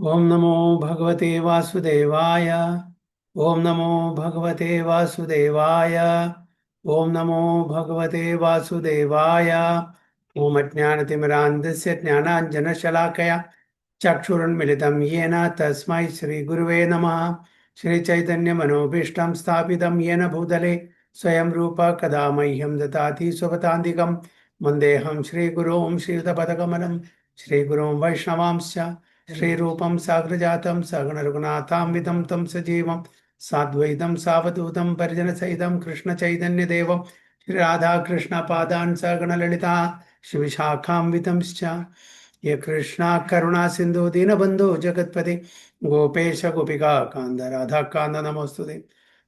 ओम नमो भगवते वासुदेवाय। ओम नमो भगवते वासुदेवाय। ओम नमो भगवते वासुदेवाय। ओम अज्ञानतिमिरान्धस्य ज्ञानाञ्जनशलाकया चक्षुरुन्मिलितं येन तस्मै श्रीगुरुवे नमः। श्रीचैतन्यमनोभीष्टं स्थापितं येन भूतले स्वयं रूप कदा मह्यं ददाति स्वपदान्तिकं वन्देऽहं श्रीगुरुं श्रीयुतपदकमलं श्रीगुरुं वैष्णवांश्च श्रीरूपं साग्रजातं सगणरघुनाथान्वितं तं सजीवं साद्वैतं सावधूतं परिजनसहितं कृष्णचैतन्यदेवं श्रीराधाकृष्णपादान् सगणललिता शिवशाखान्वितंश्च ये कृष्णा करुणा सिन्धु दीनबन्धु जगत्पते गोपेश गोपिका कान्द राधाकान्द नमोस्तुते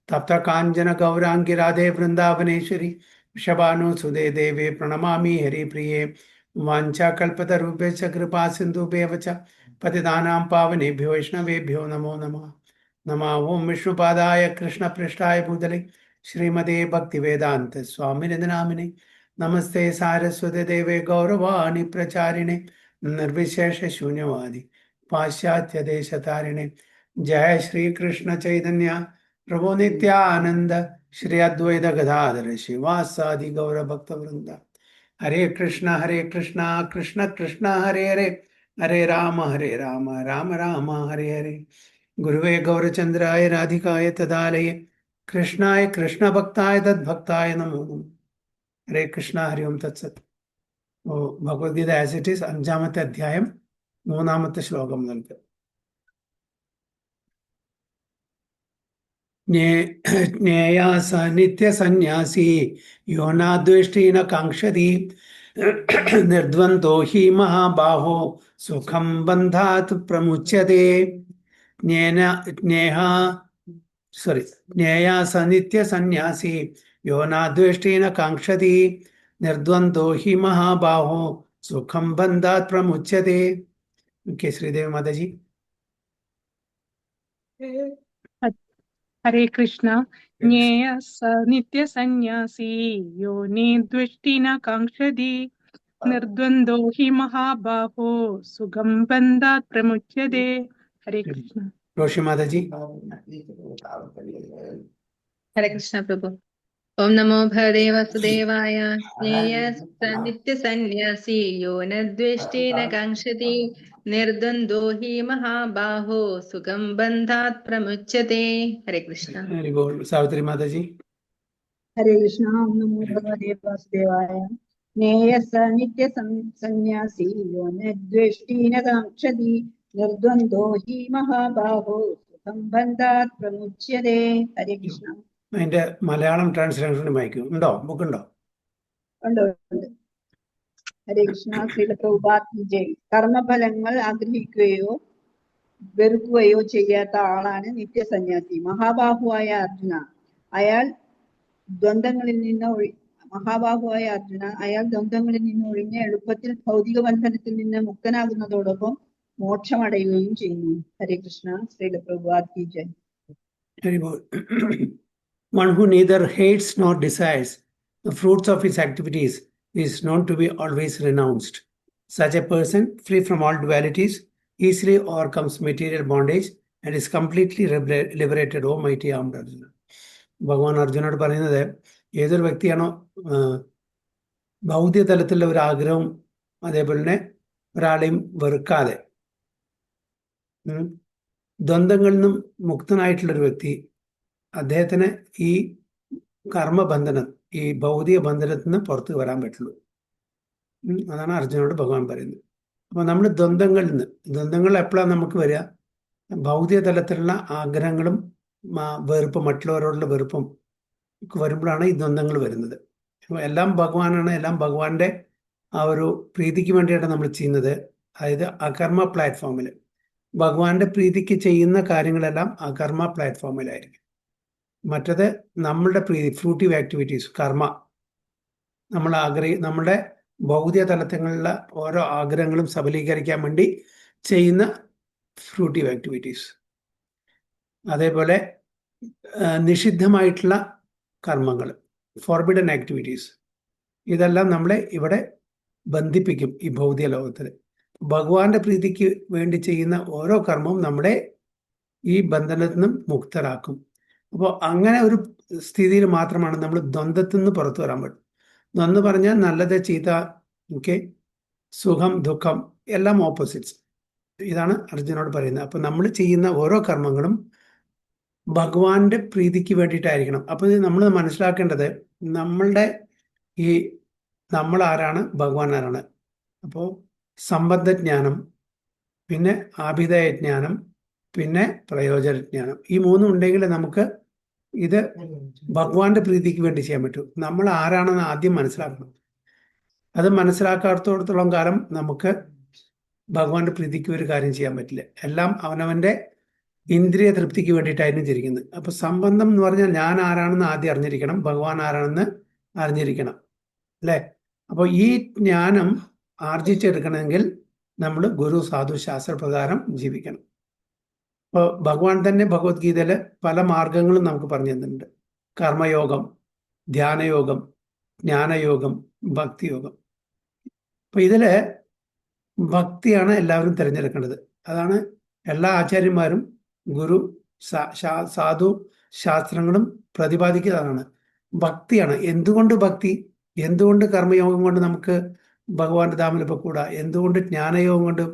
तप्त काञ्चन गौराङ्गी राधे वृन्दावनेश्वरी वृषभानुसुते देवे प्रणमामि हरिप्रिये वाञ्छाकल्पतरुभ्यश्च कृपा सिन्धुभ्येव च पतितानां पावनेभ्यो वैष्णवेभ्यो नमो नमः। नमः ओं विष्णुपादाय कृष्णपृष्ठाय भूतले श्रीमते भक्तिवेदान्त स्वामिने नामिने नमस्ते सारस्वते देवे गौरवाणी प्रचारिणे निर्विशेष शून्यवादी पाश्चात्य देशतारिणे। जय श्री कृष्ण चैतन्य प्रभु नित्यानंद श्री अद्वैत गदाधर शिवासादि गौर भक्त वृंदा। हरे कृष्ण कृष्ण कृष्ण हरे हरे हरे राम राम राम हरे हरे। गुरुवे गौरचंद्राय राधिकाय तदालये कृष्णाय कृष्ण भक्ताय तद्भक्ताय नमो नमः। हरे कृष्ण हरि ओम तत्सत्। ഭഗവത്ഗീത ആസ് ഇറ്റ് ഈസ് 5-ാമത്തെ അധ്യായം 3-ാമത്തെ ശ്ലോകം നൽകുക. ജ്ഞേയാസ നിത്യസന്യാസി യോ നാദ്വേഷ്ടീന കാംക്ഷതി നിർദ്വന്ദ്വോ ഹി മഹാബാഹോ സുഖം ബന്ധാത് പ്രമുച്യതേ. ജ്ഞേയാസ നിത്യസന്യാസി യോ നാദ്വേഷ്ടീന കാംക്ഷതി നിർദ്വന്ദ്വോ ഹി മഹാബാഹോ സുഖം ബന്ധാത് പ്രമുച്യതേ. ഓക്കെ, ശ്രീദേവി മാതാജി. हरे कृष्ण। ज्ञेय स नित्य संन्यासी यो निद्वेष्टि न कांक्षति निर्द्वन्द्वो हि महाबाहो सुगम बन्धात् प्रमुच्यते। हरे कृष्ण। रोशी माताजी. हरे कृष्ण प्रभु। ओम नमो भगवते वासुदेवाय। ज्ञेय नित्य सन्यासी यो न द्वेष्टि न कांक्षति निर्द्वन्द्वो हि महाबाहो सुखं बन्धात् प्रमुच्यते। हरे कृष्ण। हरि बोल. सावित्री माताजी. हरे कृष्ण। ओम नमो भगवते वासुदेवाय। ज्ञेय स नित्य सन्यासी यो न द्वेष्टि न कांक्षति निर्द्वन्द्वो हि महाबाहो सुखं बन्धात् प्रमुच्यते। हरे कृष्ण. അതിന്റെ മലയാളം ട്രാൻസ്ലേഷൻ വായിക്കും. ഉണ്ടോ? ബുക്ക് ഉണ്ടോ? ഉണ്ട്. ഹരേ കൃഷ്ണ. ശ്രീല പ്രഭുപാദ് ജയ്. കർമ്മഫലങ്ങൾ ആഗ്രഹിക്കുകയോ വെറുക്കുകയോ ചെയ്യാത്ത ആളാണ് നിത്യസന്യാസി. മഹാബാഹുവായ അർജുന അയാൾ ദ്വന്ദ്ങ്ങളിൽ നിന്ന് ഒഴിഞ്ഞ് എളുപ്പത്തിൽ ഭൗതിക ബന്ധനത്തിൽ നിന്ന് മുക്തനാകുന്നതോടൊപ്പം മോക്ഷമടയുകയും ചെയ്യുന്നു. ഹരേ കൃഷ്ണ. ശ്രീല പ്രഭുപാദ് കി ജയ്. ഹരി ബോൾ. One who neither hates nor desires the fruits of his activities is known to be always renounced. Such a person, free from all dualities, easily overcomes material bondage and is completely liberated. O mighty armed Arjuna. ഭഗവാൻ അർജുനോട് പറയുന്നത്, ഏതൊരു വ്യക്തിയാണോ ഭൗതിക തലത്തിലുള്ള ഒരു ആഗ്രഹവും അതേപോലെ തന്നെ ഒരാളെയും വെറുക്കാതെ ദ്വന്ദ്ങ്ങളിൽ നിന്നും മുക്തനായിട്ടുള്ളൊരു വ്യക്തി, അദ്ദേഹത്തിന് ഈ കർമ്മബന്ധനം, ഈ ഭൗതിക ബന്ധനത്തിൽ നിന്ന് പുറത്ത് വരാൻ പറ്റുള്ളൂ. അതാണ് അർജുനോട് ഭഗവാൻ പറയുന്നത്. അപ്പോൾ നമ്മൾ ദ്വന്ദ്ങ്ങൾ എപ്പോഴാണ് നമുക്ക് വരിക? ഭൗതിക തലത്തിലുള്ള ആഗ്രഹങ്ങളും വെറുപ്പും, മറ്റുള്ളവരോടുള്ള വെറുപ്പും വരുമ്പോഴാണ് ഈ ദ്വന്ദ്ങ്ങൾ വരുന്നത്. എല്ലാം ഭഗവാനാണ്, എല്ലാം ഭഗവാന്റെ ആ ഒരു പ്രീതിക്ക് വേണ്ടിയാണ് നമ്മൾ ചെയ്യുന്നത്. അതായത് അകർമ്മ പ്ലാറ്റ്ഫോമിൽ ഭഗവാന്റെ പ്രീതിക്ക് ചെയ്യുന്ന കാര്യങ്ങളെല്ലാം അകർമ്മ പ്ലാറ്റ്ഫോമിലായിരിക്കും. മറ്റത് നമ്മളുടെ പ്രീതി, ഫ്രൂട്ടീവ് ആക്ടിവിറ്റീസ്, കർമ്മ, നമ്മുടെ ഭൗതിക തലത്തിലുള്ള ഓരോ ആഗ്രഹങ്ങളും സബലീകരിക്കാൻ വേണ്ടി ചെയ്യുന്ന ഫ്രൂട്ടീവ് ആക്ടിവിറ്റീസ്. അതേപോലെ നിഷിദ്ധമായിട്ടുള്ള കർമ്മങ്ങൾ, ഫോർബിഡൻ ആക്ടിവിറ്റീസ്, ഇതെല്ലാം നമ്മളെ ഇവിടെ ബന്ധിപ്പിക്കും ഈ ഭൗതിക ലോകത്തിൽ. ഭഗവാന്റെ പ്രീതിക്ക് വേണ്ടി ചെയ്യുന്ന ഓരോ കർമ്മവും നമ്മളെ ഈ ബന്ധനത്തിൽ നിന്നും മുക്തരാക്കും. അപ്പോൾ അങ്ങനെ ഒരു സ്ഥിതിയിൽ മാത്രമാണ് നമ്മൾ ദ്വന്ദ്വത്തിൽ നിന്ന് പുറത്തു വരാൻ പറ്റും. ദ്വന്ദ്വം പറഞ്ഞാൽ നല്ലത് ചീത്ത, ഓക്കെ, സുഖം ദുഃഖം എല്ലാം ഓപ്പോസിറ്റ്സ്. ഇതാണ് അർജുനോട് പറയുന്നത്. അപ്പൊ നമ്മൾ ചെയ്യുന്ന ഓരോ കർമ്മങ്ങളും ഭഗവാന്റെ പ്രീതിക്ക് വേണ്ടിയിട്ടായിരിക്കണം. അപ്പൊ നമ്മൾ മനസ്സിലാക്കേണ്ടത് നമ്മളുടെ ഈ നമ്മൾ ആരാണ്, ഭഗവാൻ ആരാണ്. അപ്പോൾ സംബന്ധജ്ഞാനം, പിന്നെ ആഭിധേയജ്ഞാനം, പിന്നെ പ്രയോജനജ്ഞാനം, ഈ മൂന്നും ഉണ്ടെങ്കിൽ നമുക്ക് ഇത് ഭഗവാന്റെ പ്രീതിക്ക് വേണ്ടി ചെയ്യാൻ പറ്റും. നമ്മൾ ആരാണെന്ന് ആദ്യം മനസ്സിലാക്കണം. അത് മനസ്സിലാക്കാത്തോടത്തോളം കാലം നമുക്ക് ഭഗവാന്റെ പ്രീതിക്ക് ഒരു കാര്യം ചെയ്യാൻ പറ്റില്ല. എല്ലാം അവനവന്റെ ഇന്ദ്രിയ തൃപ്തിക്ക് വേണ്ടിയിട്ടായിരുന്നു ചിരിക്കുന്നത്. അപ്പൊ സംബന്ധം എന്ന് പറഞ്ഞാൽ ഞാൻ ആരാണെന്ന് ആദ്യം അറിഞ്ഞിരിക്കണം, ഭഗവാൻ ആരാണെന്ന് അറിഞ്ഞിരിക്കണം, അല്ലേ? അപ്പോൾ ഈ ജ്ഞാനം ആർജിച്ചെടുക്കണമെങ്കിൽ നമ്മൾ ഗുരു സാധു ശാസ്ത്രപ്രകാരം ജീവിക്കണം. അപ്പോൾ ഭഗവാൻ തന്നെ ഭഗവത്ഗീതയിൽ പല മാർഗങ്ങളും നമുക്ക് പറഞ്ഞു തന്നിട്ടുണ്ട്. കർമ്മയോഗം, ധ്യാനയോഗം, ജ്ഞാനയോഗം, ഭക്തിയോഗം. അപ്പൊ ഇതില് ഭക്തിയാണ് എല്ലാവരും തിരഞ്ഞെടുക്കേണ്ടത്. അതാണ് എല്ലാ ആചാര്യന്മാരും ഗുരു സാധു ശാസ്ത്രങ്ങളും പ്രതിപാദിക്കുന്നതാണ്. ഭക്തിയാണ്. എന്തുകൊണ്ട് ഭക്തി? എന്തുകൊണ്ട് കർമ്മയോഗം കൊണ്ട് നമുക്ക് ഭഗവാന്റെ ധാമിൽ പോയിക്കൂടാ? എന്തുകൊണ്ട് ജ്ഞാനയോഗം കൊണ്ട്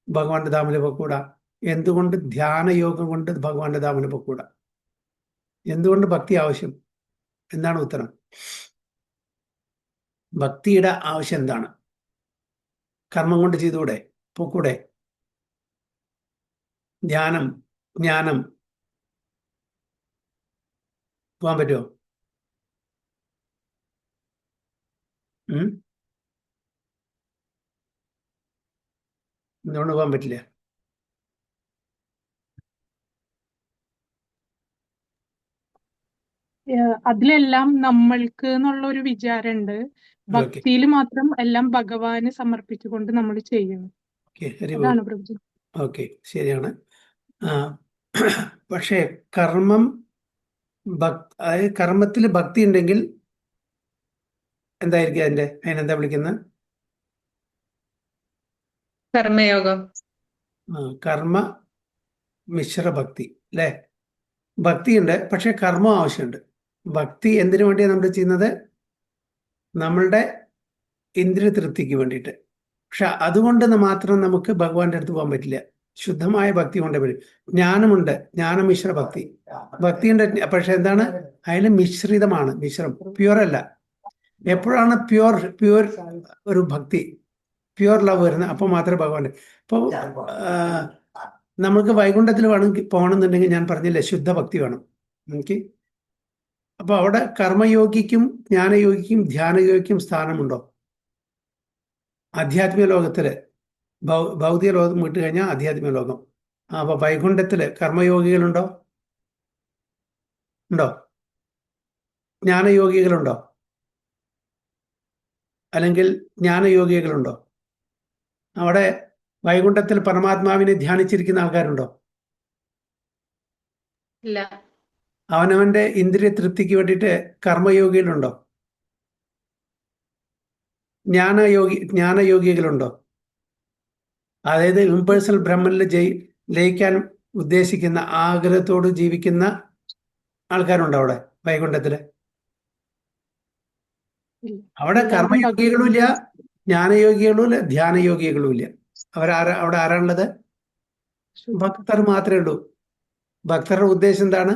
ഭഗവാന്റെ ധാമിൽ പോയിക്കൂടാ? എന്തുകൊണ്ട് ധ്യാനയോഗം കൊണ്ട് ഭഗവാന്റെ ധാമിൽ പോയിക്കൂടാ? എന്തുകൊണ്ട് ഭക്തി ആവശ്യം? എന്താണ് ഉത്തരം? ഭക്തിയുടെ ആവശ്യം എന്താണ്? കർമ്മം കൊണ്ട് ചെയ്തുകൂടെ? പോക്കൂടെ? ധ്യാനം, ജ്ഞാനം പോകാൻ പറ്റുമോ? എന്തുകൊണ്ട് പോകാൻ പറ്റില്ല? അതിലെല്ലാം നമ്മൾക്ക് എന്നുള്ള ഒരു വിചാരമുണ്ട്. ഓക്കെ, ഭക്തിയിൽ മാത്രം എല്ലാം ഭഗവാന് സമർപ്പിച്ചുകൊണ്ട് നമ്മൾ ചെയ്യുന്നു. Okay, very good. അതാണ് പ്രഭുജി. ഓക്കെ, ശരിയാണ്. പക്ഷേ കർമ്മം അതായത് കർമ്മത്തിൽ ഭക്തി ഉണ്ടെങ്കിൽ എന്തായിരിക്കും അതിനെന്താ വിളിക്കുന്നത്? കർമ്മയോഗം. കർമ്മ മിശ്ര ഭക്തി, അല്ലേ? ഭക്തിയുണ്ട്, പക്ഷെ കർമ്മം ആവശ്യമുണ്ട്. ഭക്തി എന്തിനു വേണ്ടിയാണ് നമ്മൾ ചെയ്യുന്നത്? നമ്മളുടെ ഇന്ദ്രിയ തൃപ്തിക്ക് വേണ്ടിയിട്ട്. പക്ഷെ അതുകൊണ്ട് മാത്രം നമുക്ക് ഭഗവാന്റെ അടുത്ത് പോകാൻ പറ്റില്ല. ശുദ്ധമായ ഭക്തി കൊണ്ടേ പറ്റും. ജ്ഞാനമുണ്ട്, ജ്ഞാനമിശ്ര ഭക്തി. ഭക്തിയുണ്ട്, പക്ഷെ എന്താണ്? അതിൽ മിശ്രിതമാണ്, മിശ്രം, പ്യുവർ അല്ല. എപ്പോഴാണ് പ്യുവർ ഒരു ഭക്തി, പ്യുവർ ലവ് വരുന്നത്, അപ്പോൾ മാത്രമേ ഭഗവാന്റെ. ഇപ്പോൾ നമുക്ക് വൈകുണ്ഠത്തിൽ വേണമെങ്കിൽ പോകണമെന്നുണ്ടെങ്കിൽ ഞാൻ പറഞ്ഞില്ലേ, ശുദ്ധ ഭക്തി വേണം. എനിക്ക് അപ്പൊ അവിടെ കർമ്മയോഗിക്കും ജ്ഞാനയോഗിക്കും ധ്യാനയോഗിക്കും സ്ഥാനമുണ്ടോ? ആധ്യാത്മിക ലോകത്തില് ഭൗതിക ലോകം വിട്ട് കഴിഞ്ഞാൽ ആധ്യാത്മിക ലോകം. അപ്പൊ വൈകുണ്ഠത്തില് കർമ്മയോഗികളുണ്ടോ? ഉണ്ടോ? ജ്ഞാനയോഗികളുണ്ടോ? അല്ലെങ്കിൽ ജ്ഞാനയോഗികളുണ്ടോ? അവിടെ വൈകുണ്ഠത്തിൽ പരമാത്മാവിനെ ധ്യാനിച്ചിരിക്കുന്ന ആൾക്കാരുണ്ടോ? ഇല്ല. അവനവന്റെ ഇന്ദ്രിയ തൃപ്തിക്ക് വേണ്ടിയിട്ട് കർമ്മയോഗികളുണ്ടോ? ജ്ഞാനയോഗികളുണ്ടോ? അതായത് ഇംപേഴ്സണൽ ബ്രഹ്മനിൽ ലയിക്കാൻ ഉദ്ദേശിക്കുന്ന ആഗ്രഹത്തോട് ജീവിക്കുന്ന ആൾക്കാരുണ്ടോ അവിടെ വൈകുണ്ഠത്തില്? അവിടെ കർമ്മയോഗികളും ഇല്ല, ജ്ഞാനയോഗികളും ഇല്ല, ധ്യാനയോഗികളും ഇല്ല. അവിടെ ആരാണുള്ളത്? ഭക്തർ മാത്രമേ ഉള്ളൂ. ഭക്തരുടെ ഉദ്ദേശം എന്താണ്?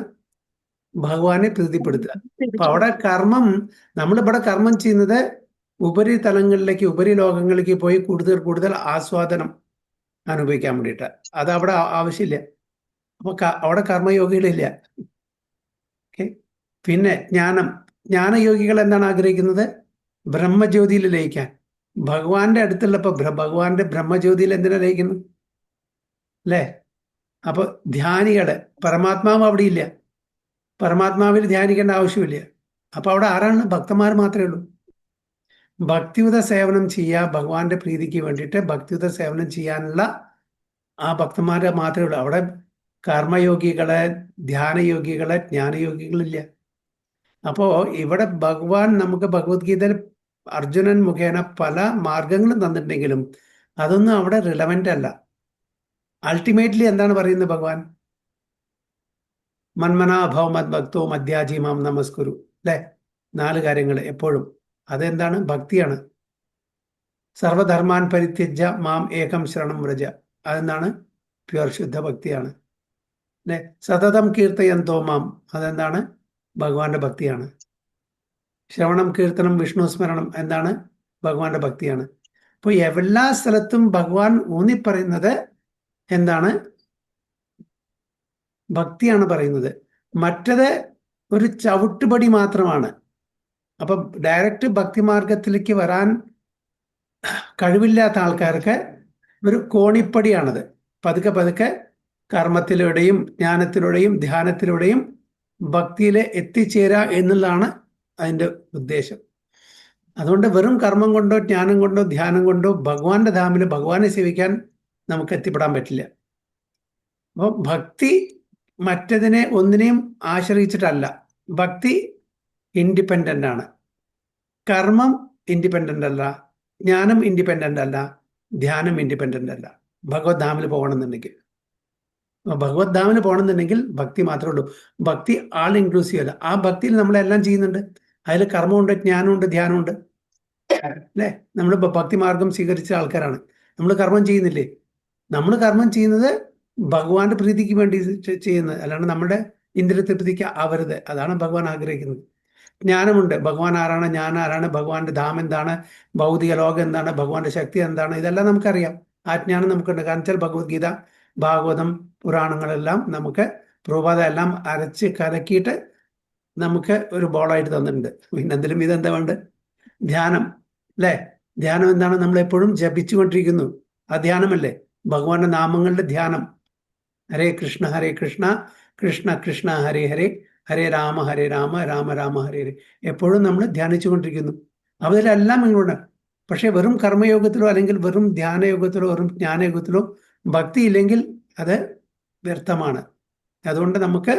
ഭഗവാനെ പ്രീതിപ്പെടുത്തുക. അപ്പൊ അവിടെ കർമ്മം, നമ്മളിവിടെ കർമ്മം ചെയ്യുന്നത് ഉപരിതലങ്ങളിലേക്ക്, ഉപരിലോകങ്ങളിലേക്ക് പോയി കൂടുതൽ കൂടുതൽ ആസ്വാദനം അനുഭവിക്കാൻ വേണ്ടിയിട്ട്. അത് അവിടെ ആവശ്യമില്ല. അപ്പൊ അവിടെ കർമ്മയോഗികളില്ല. ഓക്കെ. പിന്നെ ജ്ഞാനയോഗികൾ എന്താണ് ആഗ്രഹിക്കുന്നത്? ബ്രഹ്മജ്യോതിയിൽ ലയിക്കാൻ. ഭഗവാന്റെ അടുത്തുള്ളപ്പോ ഭഗവാന്റെ ബ്രഹ്മജ്യോതിയിൽ എന്തിനാ ലയിക്കുന്നത്? അല്ലേ? അപ്പൊ ധ്യാനികള്, പരമാത്മാവ് അവിടെ ഇല്ല. പരമാത്മാവിൽ ധ്യാനിക്കേണ്ട ആവശ്യമില്ല. അപ്പൊ അവിടെ ആരാണ്? ഭക്തന്മാർ മാത്രമേ ഉള്ളൂ. ഭക്തിയുത സേവനം ചെയ്യുക, ഭഗവാന്റെ പ്രീതിക്ക് വേണ്ടിയിട്ട് ഭക്തിയുത സേവനം ചെയ്യാനുള്ള ആ ഭക്തന്മാരെ മാത്രമേ ഉള്ളൂ. അവിടെ കർമ്മയോഗികളെ, ധ്യാനയോഗികളെ, ജ്ഞാനയോഗികളില്ല. അപ്പോ ഇവിടെ ഭഗവാൻ നമുക്ക് ഭഗവത്ഗീതയിൽ അർജുനൻ മുഖേന പല മാർഗങ്ങളും തന്നിട്ടുണ്ടെങ്കിലും അതൊന്നും അവിടെ റിലവൻ്റ് അല്ല. അൾട്ടിമേറ്റ്ലി എന്താണ് പറയുന്നത് ഭഗവാൻ? മന്മനാഭവ മദ്ഭക്തോ മധ്യാജി മാം നമസ്കുരു, അല്ലെ? 4 കാര്യങ്ങൾ എപ്പോഴും. അതെന്താണ്? ഭക്തിയാണ്. സർവധർമാൻ പരിത്യജ്യ മാം ഏകം ശരണം വ്രജ, അതെന്താണ്? പ്യുവർ ശുദ്ധ ഭക്തിയാണ്, അല്ലെ? സതതം കീർത്തയന്തോ മാം, അതെന്താണ്? ഭഗവാന്റെ ഭക്തിയാണ്. ശ്രവണം കീർത്തനം വിഷ്ണു സ്മരണം എന്താണ്? ഭഗവാന്റെ ഭക്തിയാണ്. അപ്പോൾ എല്ലാ സ്ഥലത്തും ഭഗവാൻ ഊന്നിപ്പറയുന്നത് എന്താണ്? ഭക്തിയാണ് പറയുന്നത്. മറ്റത് ഒരു ചവിട്ടുപടി മാത്രമാണ്. അപ്പൊ ഡയറക്റ്റ് ഭക്തിമാർഗത്തിലേക്ക് വരാൻ കഴിവില്ലാത്ത ആൾക്കാർക്ക് ഒരു കോണിപ്പടിയാണത്. പതുക്കെ പതുക്കെ കർമ്മത്തിലൂടെയും ജ്ഞാനത്തിലൂടെയും ധ്യാനത്തിലൂടെയും ഭക്തിയിൽ എത്തിച്ചേരുക എന്നുള്ളതാണ് അതിൻ്റെ ഉദ്ദേശം. അതുകൊണ്ട് വെറും കർമ്മം കൊണ്ടോ ജ്ഞാനം കൊണ്ടോ ധ്യാനം കൊണ്ടോ ഭഗവാന്റെ ധാമിൽ ഭഗവാനെ സേവിക്കാൻ നമുക്ക് എത്തിപ്പെടാൻ പറ്റില്ല. അപ്പോൾ ഭക്തി മറ്റതിനെ ഒന്നിനെയും ആശ്രയിച്ചിട്ടല്ല. ഭക്തി ഇൻഡിപെൻഡൻ്റ് ആണ്. കർമ്മം ഇൻഡിപെൻഡൻ്റ് അല്ല, ജ്ഞാനം ഇൻഡിപെൻഡൻ്റ് അല്ല, ധ്യാനം ഇൻഡിപെൻഡൻ്റ് അല്ല. ഭഗവത് ധാമിൽ പോകണമെന്നുണ്ടെങ്കിൽ, ഭഗവത് ധാമിൽ പോകണമെന്നുണ്ടെങ്കിൽ ഭക്തി മാത്രമേ ഉള്ളൂ. ഭക്തി ആൾ ഇൻക്ലൂസീവ് അല്ല. ആ ഭക്തിയിൽ നമ്മളെല്ലാം ചെയ്യുന്നുണ്ട്. അതിൽ കർമ്മമുണ്ട്, ജ്ഞാനമുണ്ട്, ധ്യാനമുണ്ട്, അല്ലേ? നമ്മൾ ഭക്തി മാർഗം സ്വീകരിച്ച ആൾക്കാരാണ്. നമ്മൾ കർമ്മം ചെയ്യുന്നില്ലേ? നമ്മൾ കർമ്മം ചെയ്യുന്നത് ഭഗവാന്റെ പ്രീതിക്ക് വേണ്ടി ചെയ്യുന്നത്, അല്ലാണ്ട് നമ്മുടെ ഇന്ദ്രിയ തൃപ്തിക്ക് ആവരുത്. അതാണ് ഭഗവാൻ ആഗ്രഹിക്കുന്നത്. ജ്ഞാനമുണ്ട്. ഭഗവാൻ ആരാണ്, ഞാൻ ആരാണ്, ഭഗവാന്റെ ധാം എന്താണ്, ഭൗതിക ലോകം എന്താണ്, ഭഗവാന്റെ ശക്തി എന്താണ്, ഇതെല്ലാം നമുക്കറിയാം. ആ ജ്ഞാനം നമുക്കുണ്ട്. കാരണം വെച്ചാൽ ഭഗവത്ഗീത, ഭാഗവതം, പുരാണങ്ങളെല്ലാം നമുക്ക് പ്രഭുപാദ എല്ലാം അരച്ച് കലക്കിയിട്ട് നമുക്ക് ഒരു ബോളായിട്ട് തന്നിട്ടുണ്ട്. പിന്നെ എന്തെങ്കിലും ഇതെന്താ വേണ്ട? ധ്യാനം, അല്ലേ? ധ്യാനം എന്താണ്? നമ്മൾ എപ്പോഴും ജപിച്ചുകൊണ്ടിരിക്കുന്നു. ആ ധ്യാനമല്ലേ? ഭഗവാന്റെ നാമങ്ങളുടെ ധ്യാനം. ഹരേ കൃഷ്ണ കൃഷ്ണ കൃഷ്ണ ഹരേ ഹരേ, ഹരേ രാമ രാമ രാമ ഹരേ ഹരേ. എപ്പോഴും നമ്മൾ ധ്യാനിച്ചുകൊണ്ടിരിക്കുന്നു. അതിലെല്ലാം ഇങ്ങോട്ട്. പക്ഷെ വെറും കർമ്മയോഗത്തിലോ അല്ലെങ്കിൽ വെറും ധ്യാനയോഗത്തിലോ വെറും ജ്ഞാനയോഗത്തിലോ ഭക്തി ഇല്ലെങ്കിൽ അത് വ്യർത്ഥമാണ്. അതുകൊണ്ട് നമുക്ക്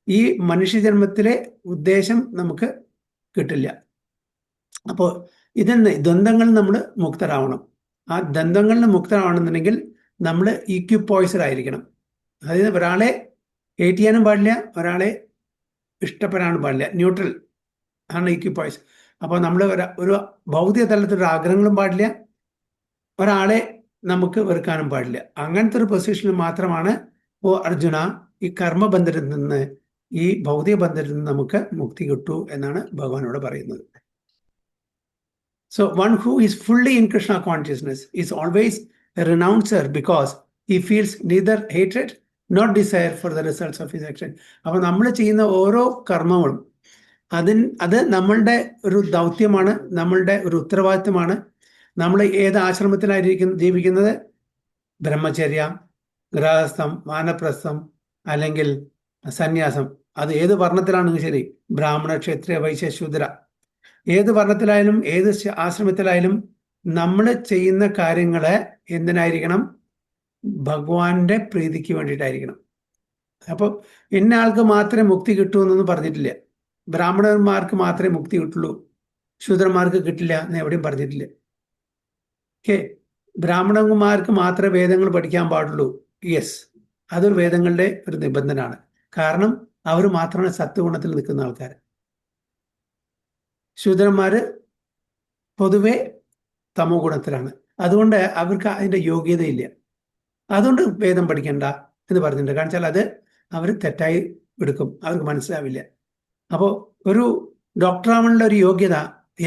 ഈ മനുഷ്യജന്മത്തിലെ ഉദ്ദേശം നമുക്ക് കിട്ടില്ല. അപ്പോൾ ഇതെന്ന് ദ്വന്ദ്ങ്ങളിൽ നമ്മൾ മുക്തരാവണം. ആ ദ്വന്ദ്ങ്ങളിൽ മുക്തരാവണമെന്നുണ്ടെങ്കിൽ നമ്മൾ ഈക്വിപ്പോയ്സ്ഡ് ആയിരിക്കണം. അതായത് ഒരാളെ ഹേറ്റ് ചെയ്യാനും പാടില്ല, ഒരാളെ ഇഷ്ടപ്പെടാനും പാടില്ല. ന്യൂട്രൽ ആണ് ഈക്വിപ്പോയ്സ്. അപ്പോൾ നമ്മൾ ഒരു ഭൗതിക തലത്തിലൊരു ആഗ്രഹങ്ങളും പാടില്ല, ഒരാളെ നമുക്ക് വെറുക്കാനും പാടില്ല. അങ്ങനത്തെ ഒരു പൊസിഷനിൽ മാത്രമാണ് ഓ അർജുന ഈ കർമ്മബന്ധത്തിൽ നിന്ന്, ഈ ഭൗതിക ബന്ധത്തിൽ നിന്ന് നമുക്ക് മുക്തി കിട്ടൂ എന്നാണ് ഭഗവാനോട് പറയുന്നത്. So one who is fully in Krishna consciousness is always a renouncer because he feels neither hatred nor desire for the results of his action. അപ്പോൾ നമ്മൾ ചെയ്യുന്ന ഓരോ കർമ്മങ്ങളും അത് നമ്മളുടെ ഒരു ദൗത്യമാണ്, നമ്മളുടെ ഒരു ഉത്തരവാദിത്വമാണ്. നമ്മൾ ഏത് ആശ്രമത്തിലായിരിക്കും ജീവിക്കുന്നത്? ബ്രഹ്മചര്യ, ഗൃഹസ്ഥം, വാനപ്രസ്ഥം അല്ലെങ്കിൽ സന്യാസം. അത് ഏത് വർണ്ണത്തിലാണെങ്കിലും ശരി, ബ്രാഹ്മണ, ക്ഷത്രിയ, വൈശ്യ, ശൂദ്ര, ഏത് വർണ്ണത്തിലായാലും ഏത് ആശ്രമത്തിലായാലും നമ്മൾ ചെയ്യുന്ന കാര്യങ്ങള് എന്തിനായിരിക്കണം? ഭഗവാന്റെ പ്രീതിക്ക് വേണ്ടിയിട്ടായിരിക്കണം. അപ്പോൾ ഇന്ന ആൾക്ക് മാത്രമേ മുക്തി കിട്ടൂ എന്നൊന്നും പറഞ്ഞിട്ടില്ല. ബ്രാഹ്മണന്മാർക്ക് മാത്രമേ മുക്തി കിട്ടുള്ളൂ, ശൂദ്രന്മാർക്ക് കിട്ടില്ല എന്ന് എവിടെയും പറഞ്ഞിട്ടില്ല. ബ്രാഹ്മണന്മാർക്ക് മാത്രമേ വേദങ്ങൾ പഠിക്കാൻ പാടുള്ളൂ. യെസ്, അതൊരു വേദങ്ങളുടെ ഒരു നിബന്ധനയാണ്. കാരണം അവർ മാത്രമാണ് സത്വഗുണത്തിൽ നിൽക്കുന്ന ആൾക്കാർ. ശൂദ്രന്മാര് പൊതുവെ തമോ ഗുണത്തിലാണ്. അതുകൊണ്ട് അവർക്ക് അതിൻ്റെ യോഗ്യതയില്ല. അതുകൊണ്ട് വേദം പഠിക്കണ്ട എന്ന് പറഞ്ഞിട്ടുണ്ട്. കാരണം വെച്ചാൽ അത് അവർ തെറ്റായി എടുക്കും, അവർക്ക് മനസ്സിലാവില്ല. അപ്പോൾ ഒരു ഡോക്ടറാവാനുള്ള ഒരു യോഗ്യത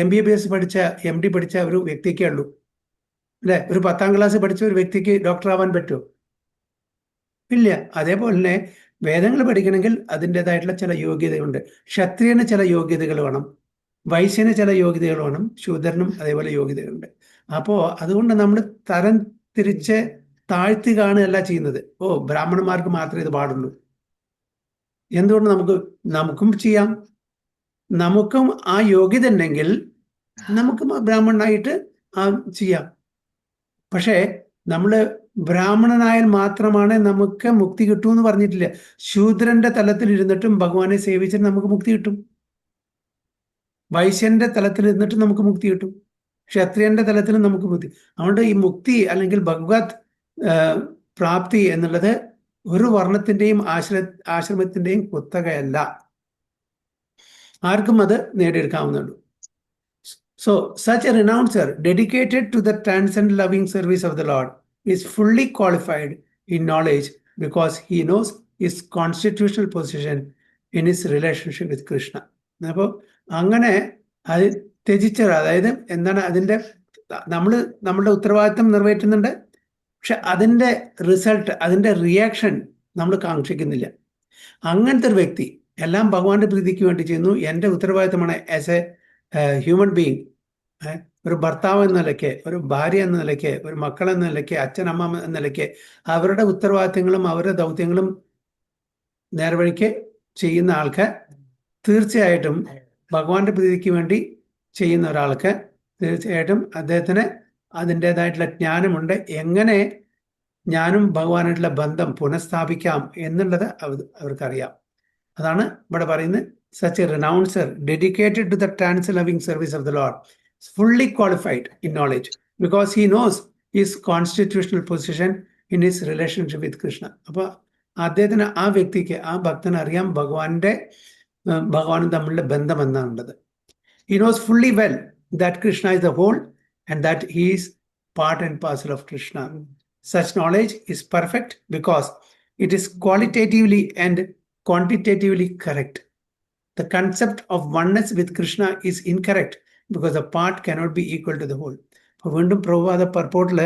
MBBS പഠിച്ച MD പഠിച്ച ഒരു വ്യക്തിക്കേ ഉള്ളൂ, അല്ലേ? ഒരു 10ാം ക്ലാസ് പഠിച്ച ഒരു വ്യക്തിക്ക് ഡോക്ടറാവാൻ പറ്റുമോ? ഇല്ല. അതേപോലെ തന്നെ വേദങ്ങൾ പഠിക്കണമെങ്കിൽ അതിൻ്റെതായിട്ടുള്ള ചില യോഗ്യതയുണ്ട്. ക്ഷത്രിയന് ചില യോഗ്യതകൾ വേണം, വൈശ്യന് ചില യോഗ്യതകൾ വേണം, ശൂദ്രനും അതേപോലെ യോഗ്യതകളുണ്ട്. അപ്പോൾ അതുകൊണ്ട് നമ്മൾ തരം തിരിച്ച് താഴ്ത്തി കാണുകയല്ല ചെയ്യുന്നത്. ഓ ബ്രാഹ്മണന്മാർക്ക് മാത്രമേ ഇത് പാടുള്ളൂ. എന്തുകൊണ്ട് നമുക്കും ചെയ്യാം. നമുക്കും ആ യോഗ്യത ഉണ്ടെങ്കിൽ നമുക്കും ബ്രാഹ്മണനായിട്ട് ചെയ്യാം. പക്ഷേ നമ്മൾ ബ്രാഹ്മണനായാൽ മാത്രമാണ് നമുക്ക് മുക്തി കിട്ടൂ എന്ന് പറഞ്ഞിട്ടില്ല. ശൂദ്രന്റെ തലത്തിൽ ഇരുന്നിട്ടും ഭഗവാനെ സേവിച്ചിട്ട് നമുക്ക് മുക്തി കിട്ടും. വൈശ്യന്റെ തലത്തിൽ ഇരുന്നിട്ട് നമുക്ക് മുക്തി കിട്ടും. ക്ഷത്രിയന്റെ തലത്തിലും നമുക്ക് ബുദ്ധി. അതുകൊണ്ട് ഈ മുക്തി അല്ലെങ്കിൽ ഭഗവത് പ്രാപ്തി എന്നുള്ളത് ഒരു വർണ്ണത്തിന്റെയും ആശ്രമത്തിന്റെയും കുത്തകയല്ല. ആർക്കും അത് നേടിയെടുക്കാവുന്നതാണ്. So, such a renouncer dedicated to the transcendent loving service of the Lord is fully qualified in knowledge because he knows his constitutional position in his relationship with Krishna. അപ്പോൾ അങ്ങനെ അത് ത്യജിച്ചത്, അതായത് എന്താണ് അതിൻ്റെ നമ്മളുടെ ഉത്തരവാദിത്തം നിറവേറ്റുന്നുണ്ട്, പക്ഷെ അതിൻ്റെ റിസൾട്ട്, അതിൻ്റെ റിയാക്ഷൻ നമ്മൾ കാക്ഷിക്കുന്നില്ല. അങ്ങനത്തെ ഒരു വ്യക്തി എല്ലാം ഭഗവാന്റെ പ്രീതിക്ക് വേണ്ടി ചെയ്യുന്നു. എൻ്റെ ഉത്തരവാദിത്തമാണ് ആസ് എ ഹ്യൂമൻ ബീങ്, ഒരു ഭർത്താവ് എന്ന നിലയ്ക്ക്, ഒരു ഭാര്യ എന്ന നിലയ്ക്ക്, ഒരു മക്കൾ എന്ന നിലയ്ക്ക്, അച്ഛൻ അമ്മ എന്ന നിലയ്ക്ക് അവരുടെ ഉത്തരവാദിത്തങ്ങളും അവരുടെ ദൗത്യങ്ങളും നേർവഴിക്ക് ചെയ്യുന്ന ആൾക്ക് തീർച്ചയായിട്ടും ഭഗവാന്റെ പ്രീതിക്ക് വേണ്ടി ചെയ്യുന്ന ഒരാൾക്ക് തീർച്ചയായിട്ടും അദ്ദേഹത്തിന് അതിൻ്റെതായിട്ടുള്ള ജ്ഞാനമുണ്ട്. എങ്ങനെ ഞാനും ഭഗവാനായിട്ടുള്ള ബന്ധം പുനഃസ്ഥാപിക്കാം എന്നുള്ളത് അവർക്കറിയാം. അതാണ് ഇവിടെ പറയുന്നത്. such a renouncer dedicated to the trans-loving service of the Lord is fully qualified in knowledge because he knows his constitutional position in his relationship with Krishna. അപ്പോൾ അദ്ദേഹത്തിന്, ആ വ്യക്തിക്ക്, ആ ഭക്തന് അറിയാം ഭഗവാനും തമ്മിലുള്ള ബന്ധം എന്താണുള്ളത്. He knows fully well that Krishna is the whole and that he is part and parcel of Krishna. Such knowledge is perfect because it is qualitatively and quantitatively correct. The concept of oneness with Krishna is incorrect because the part cannot be equal to the whole. അപ്പോൾ വീണ്ടും പ്രഭുപാദ പർപ്പോട്ടിൽ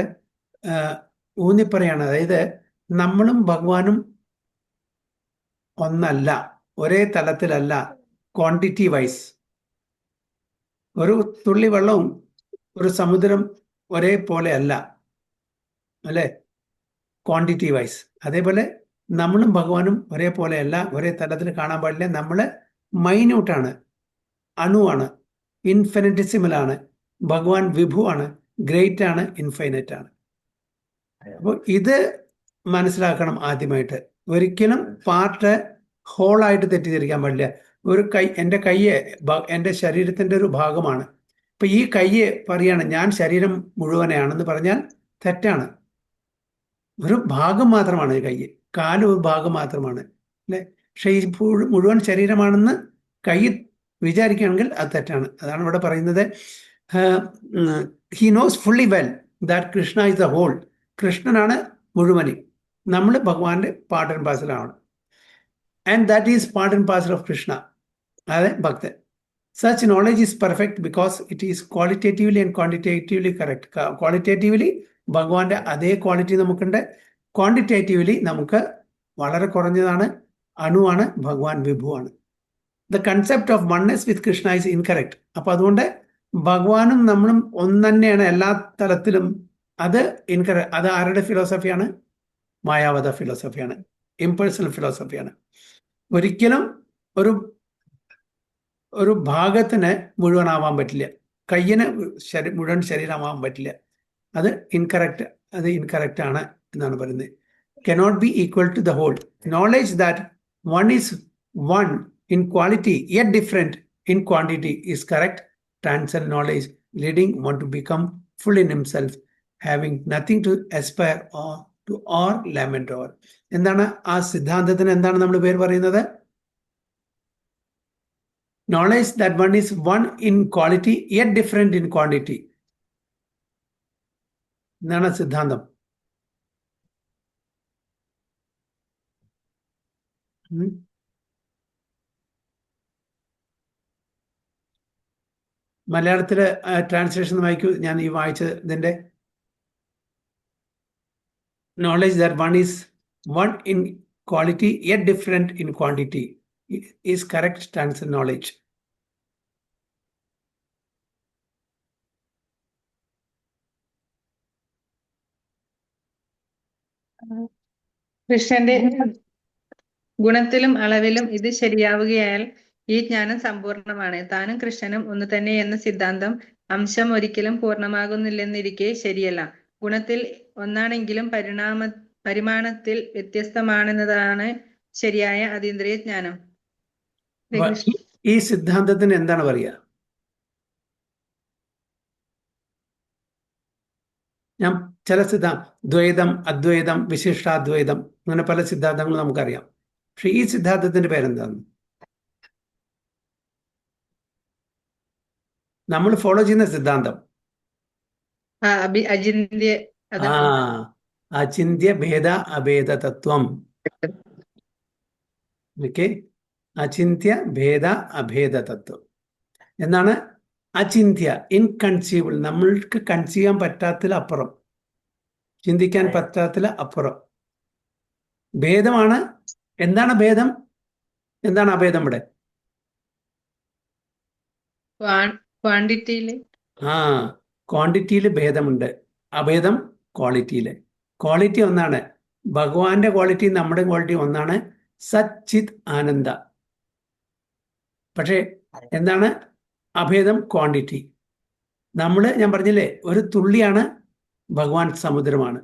ഊന്നിപ്പറയാണ്, അതായത് നമ്മളും ഭഗവാനും ഒന്നല്ല, ഒരേ തലത്തിലല്ല, quantity wise. ഒരു തുള്ളി വെള്ളവും ഒരു സമുദ്രം ഒരേപോലെ അല്ല, അല്ലേ, ക്വാണ്ടിറ്റി വൈസ്. അതേപോലെ നമ്മളും ഭഗവാനും ഒരേപോലെ അല്ല, ഒരേ തലത്തിൽ കാണാൻ പാടില്ല. നമ്മൾ മൈന്യൂട്ടാണ്, അണുവാണ്, ഇൻഫിനിറ്റിസിമലാണ്. ഭഗവാൻ വിഭുവാണ്, ഗ്രേറ്റ് ആണ്, ഇൻഫൈനറ്റ് ആണ്. അപ്പോൾ ഇത് മനസ്സിലാക്കണം ആദ്യമായിട്ട്. ഒരിക്കലും പാർട്ട് ഹോളായിട്ട് തെറ്റിദ്ധരിക്കാൻ പാടില്ല. ഒരു കൈ, എൻ്റെ കയ്യ് എൻ്റെ ശരീരത്തിൻ്റെ ഒരു ഭാഗമാണ്. ഇപ്പം ഈ കയ്യ് പറയാണ് ഞാൻ ശരീരം മുഴുവനെയാണെന്ന് പറഞ്ഞാൽ തെറ്റാണ്. ഒരു ഭാഗം മാത്രമാണ് ഈ കയ്യ്, കാല് ഒരു ഭാഗം മാത്രമാണ്, അല്ലേ. പക്ഷെ ഈ മുഴുവൻ ശരീരമാണെന്ന് കൈ വിചാരിക്കുകയാണെങ്കിൽ അത് തെറ്റാണ്. അതാണ് ഇവിടെ പറയുന്നത്. He knows fully well that Krishna is the whole. കൃഷ്ണനാണ് മുഴുവനും, നമ്മൾ ഭഗവാന്റെ പാർട്ട് ആൻഡ് പാർസലാണ്. And that is part and parcel of Krishna, അതെ ഭക്തൻ. Such knowledge is perfect because it is qualitatively and quantitatively correct. Qualitatively ഭഗവാന്റെ അതേ ക്വാളിറ്റി നമുക്കുണ്ട്, ക്വാണ്ടിറ്റേറ്റീവ്ലി നമുക്ക് വളരെ കുറഞ്ഞതാണ്, അണുവാണ്, ഭഗവാൻ വിഭുവാണ്. The concept of oneness with Krishna is incorrect. അപ്പൊ അതുകൊണ്ട് ഭഗവാനും നമ്മളും ഒന്ന് തന്നെയാണ് എല്ലാ തലത്തിലും, അത് ഇൻകറക്റ്റ്. അത് ആരുടെ ഫിലോസഫിയാണ്? മായാവത ഫിലോസഫിയാണ്, ഇംപേഴ്സണൽ ഫിലോസഫിയാണ്. ഒരിക്കലും ഒരു ഭാഗത്തിന് മുഴുവനാവാൻ പറ്റില്ല, കയ്യിന് മുഴുവൻ ശരീരമാവാൻ പറ്റില്ല. അത് ഇൻകറക്റ്റ് ആണ് എന്നാണ് പറയുന്നത്. cannot be equal to the whole. Knowledge that one is one in quality yet different in quantity is correct transcendent knowledge, leading one to become full in himself, having nothing to aspire or lament over. എന്താണ് ആ സിദ്ധാന്തത്തിന് എന്താണ് നമ്മൾ പേര് പറയുന്നത്? Knowledge that one is one in quality yet different in quantity. എന്താണ് സിദ്ധാന്തം? മലയാളത്തില് ട്രാൻസ്ലേഷൻ വായിക്കൂ. ഞാൻ ഈ വായിച്ചതിന്റെ knowledge that one is one in quality yet different in quantity is correct transcendental knowledge. കൃഷ്ണന്റെ ഗുണത്തിലും അളവിലും ഇത് ശരിയാവുകയാൽ ഈ ജ്ഞാനം സമ്പൂർണമാണ്. താനും കൃഷ്ണനും ഒന്ന് തന്നെ എന്ന സിദ്ധാന്തം അംശം ഒരിക്കലും പൂർണ്ണമാകുന്നില്ലെന്നിരിക്കെ ശരിയല്ല. ഗുണത്തിൽ ഒന്നാണെങ്കിലും പരിമാണത്തിൽ വ്യത്യസ്തമാണെന്നതാണ് ശരിയായ അതീന്ദ്രിയ ജ്ഞാനം. ഈ സിദ്ധാന്തത്തിന് എന്താണ് പറയുക? ഞാൻ ചില ദ്വൈതം, അദ്വൈതം, വിശിഷ്ടാദ്വൈതം, അങ്ങനെ പല സിദ്ധാന്തങ്ങളും നമുക്കറിയാം. പക്ഷെ ഈ സിദ്ധാന്തത്തിന്റെ പേരെന്താണ്? നമ്മൾ ഫോളോ ചെയ്യുന്ന സിദ്ധാന്തം അചിന്ത്യ ആ അതാണ്. അചിന്ത്യ ഭേദ അഭേദ തത്വം. ഓക്കെ, അചിന്ത്യ ഭേദ അഭേദ തത്വം എന്നാണ്. അചിന്ത്യ, ഇൻകൺസീവിൾ, നമ്മൾക്ക് കൺസീവ് ചെയ്യാൻ പറ്റാത്തതിലപ്പുറം, ചിന്തിക്കാൻ പറ്റാത്തതിൽ അപ്പുറം. ഭേദമാണ്. എന്താണ് ഭേദം? എന്താണ് അഭേദം? ഇവിടെ ക്വാണ്ടിറ്റിയില് ക്വാണ്ടിറ്റിയിൽ ഭേദമുണ്ട്, അഭേദം ക്വാളിറ്റിയിൽ. ക്വാളിറ്റി ഒന്നാണ്, ഭഗവാന്റെ ക്വാളിറ്റി നമ്മുടെ ക്വാളിറ്റി ഒന്നാണ്, സച്ചിത് ആനന്ദ. പക്ഷേ എന്താണ് അഭേദം? ക്വാണ്ടിറ്റി. ഞാൻ പറഞ്ഞില്ലേ, ഒരു തുള്ളിയാണ് ഭഗവാൻ സമുദ്രമാണ്.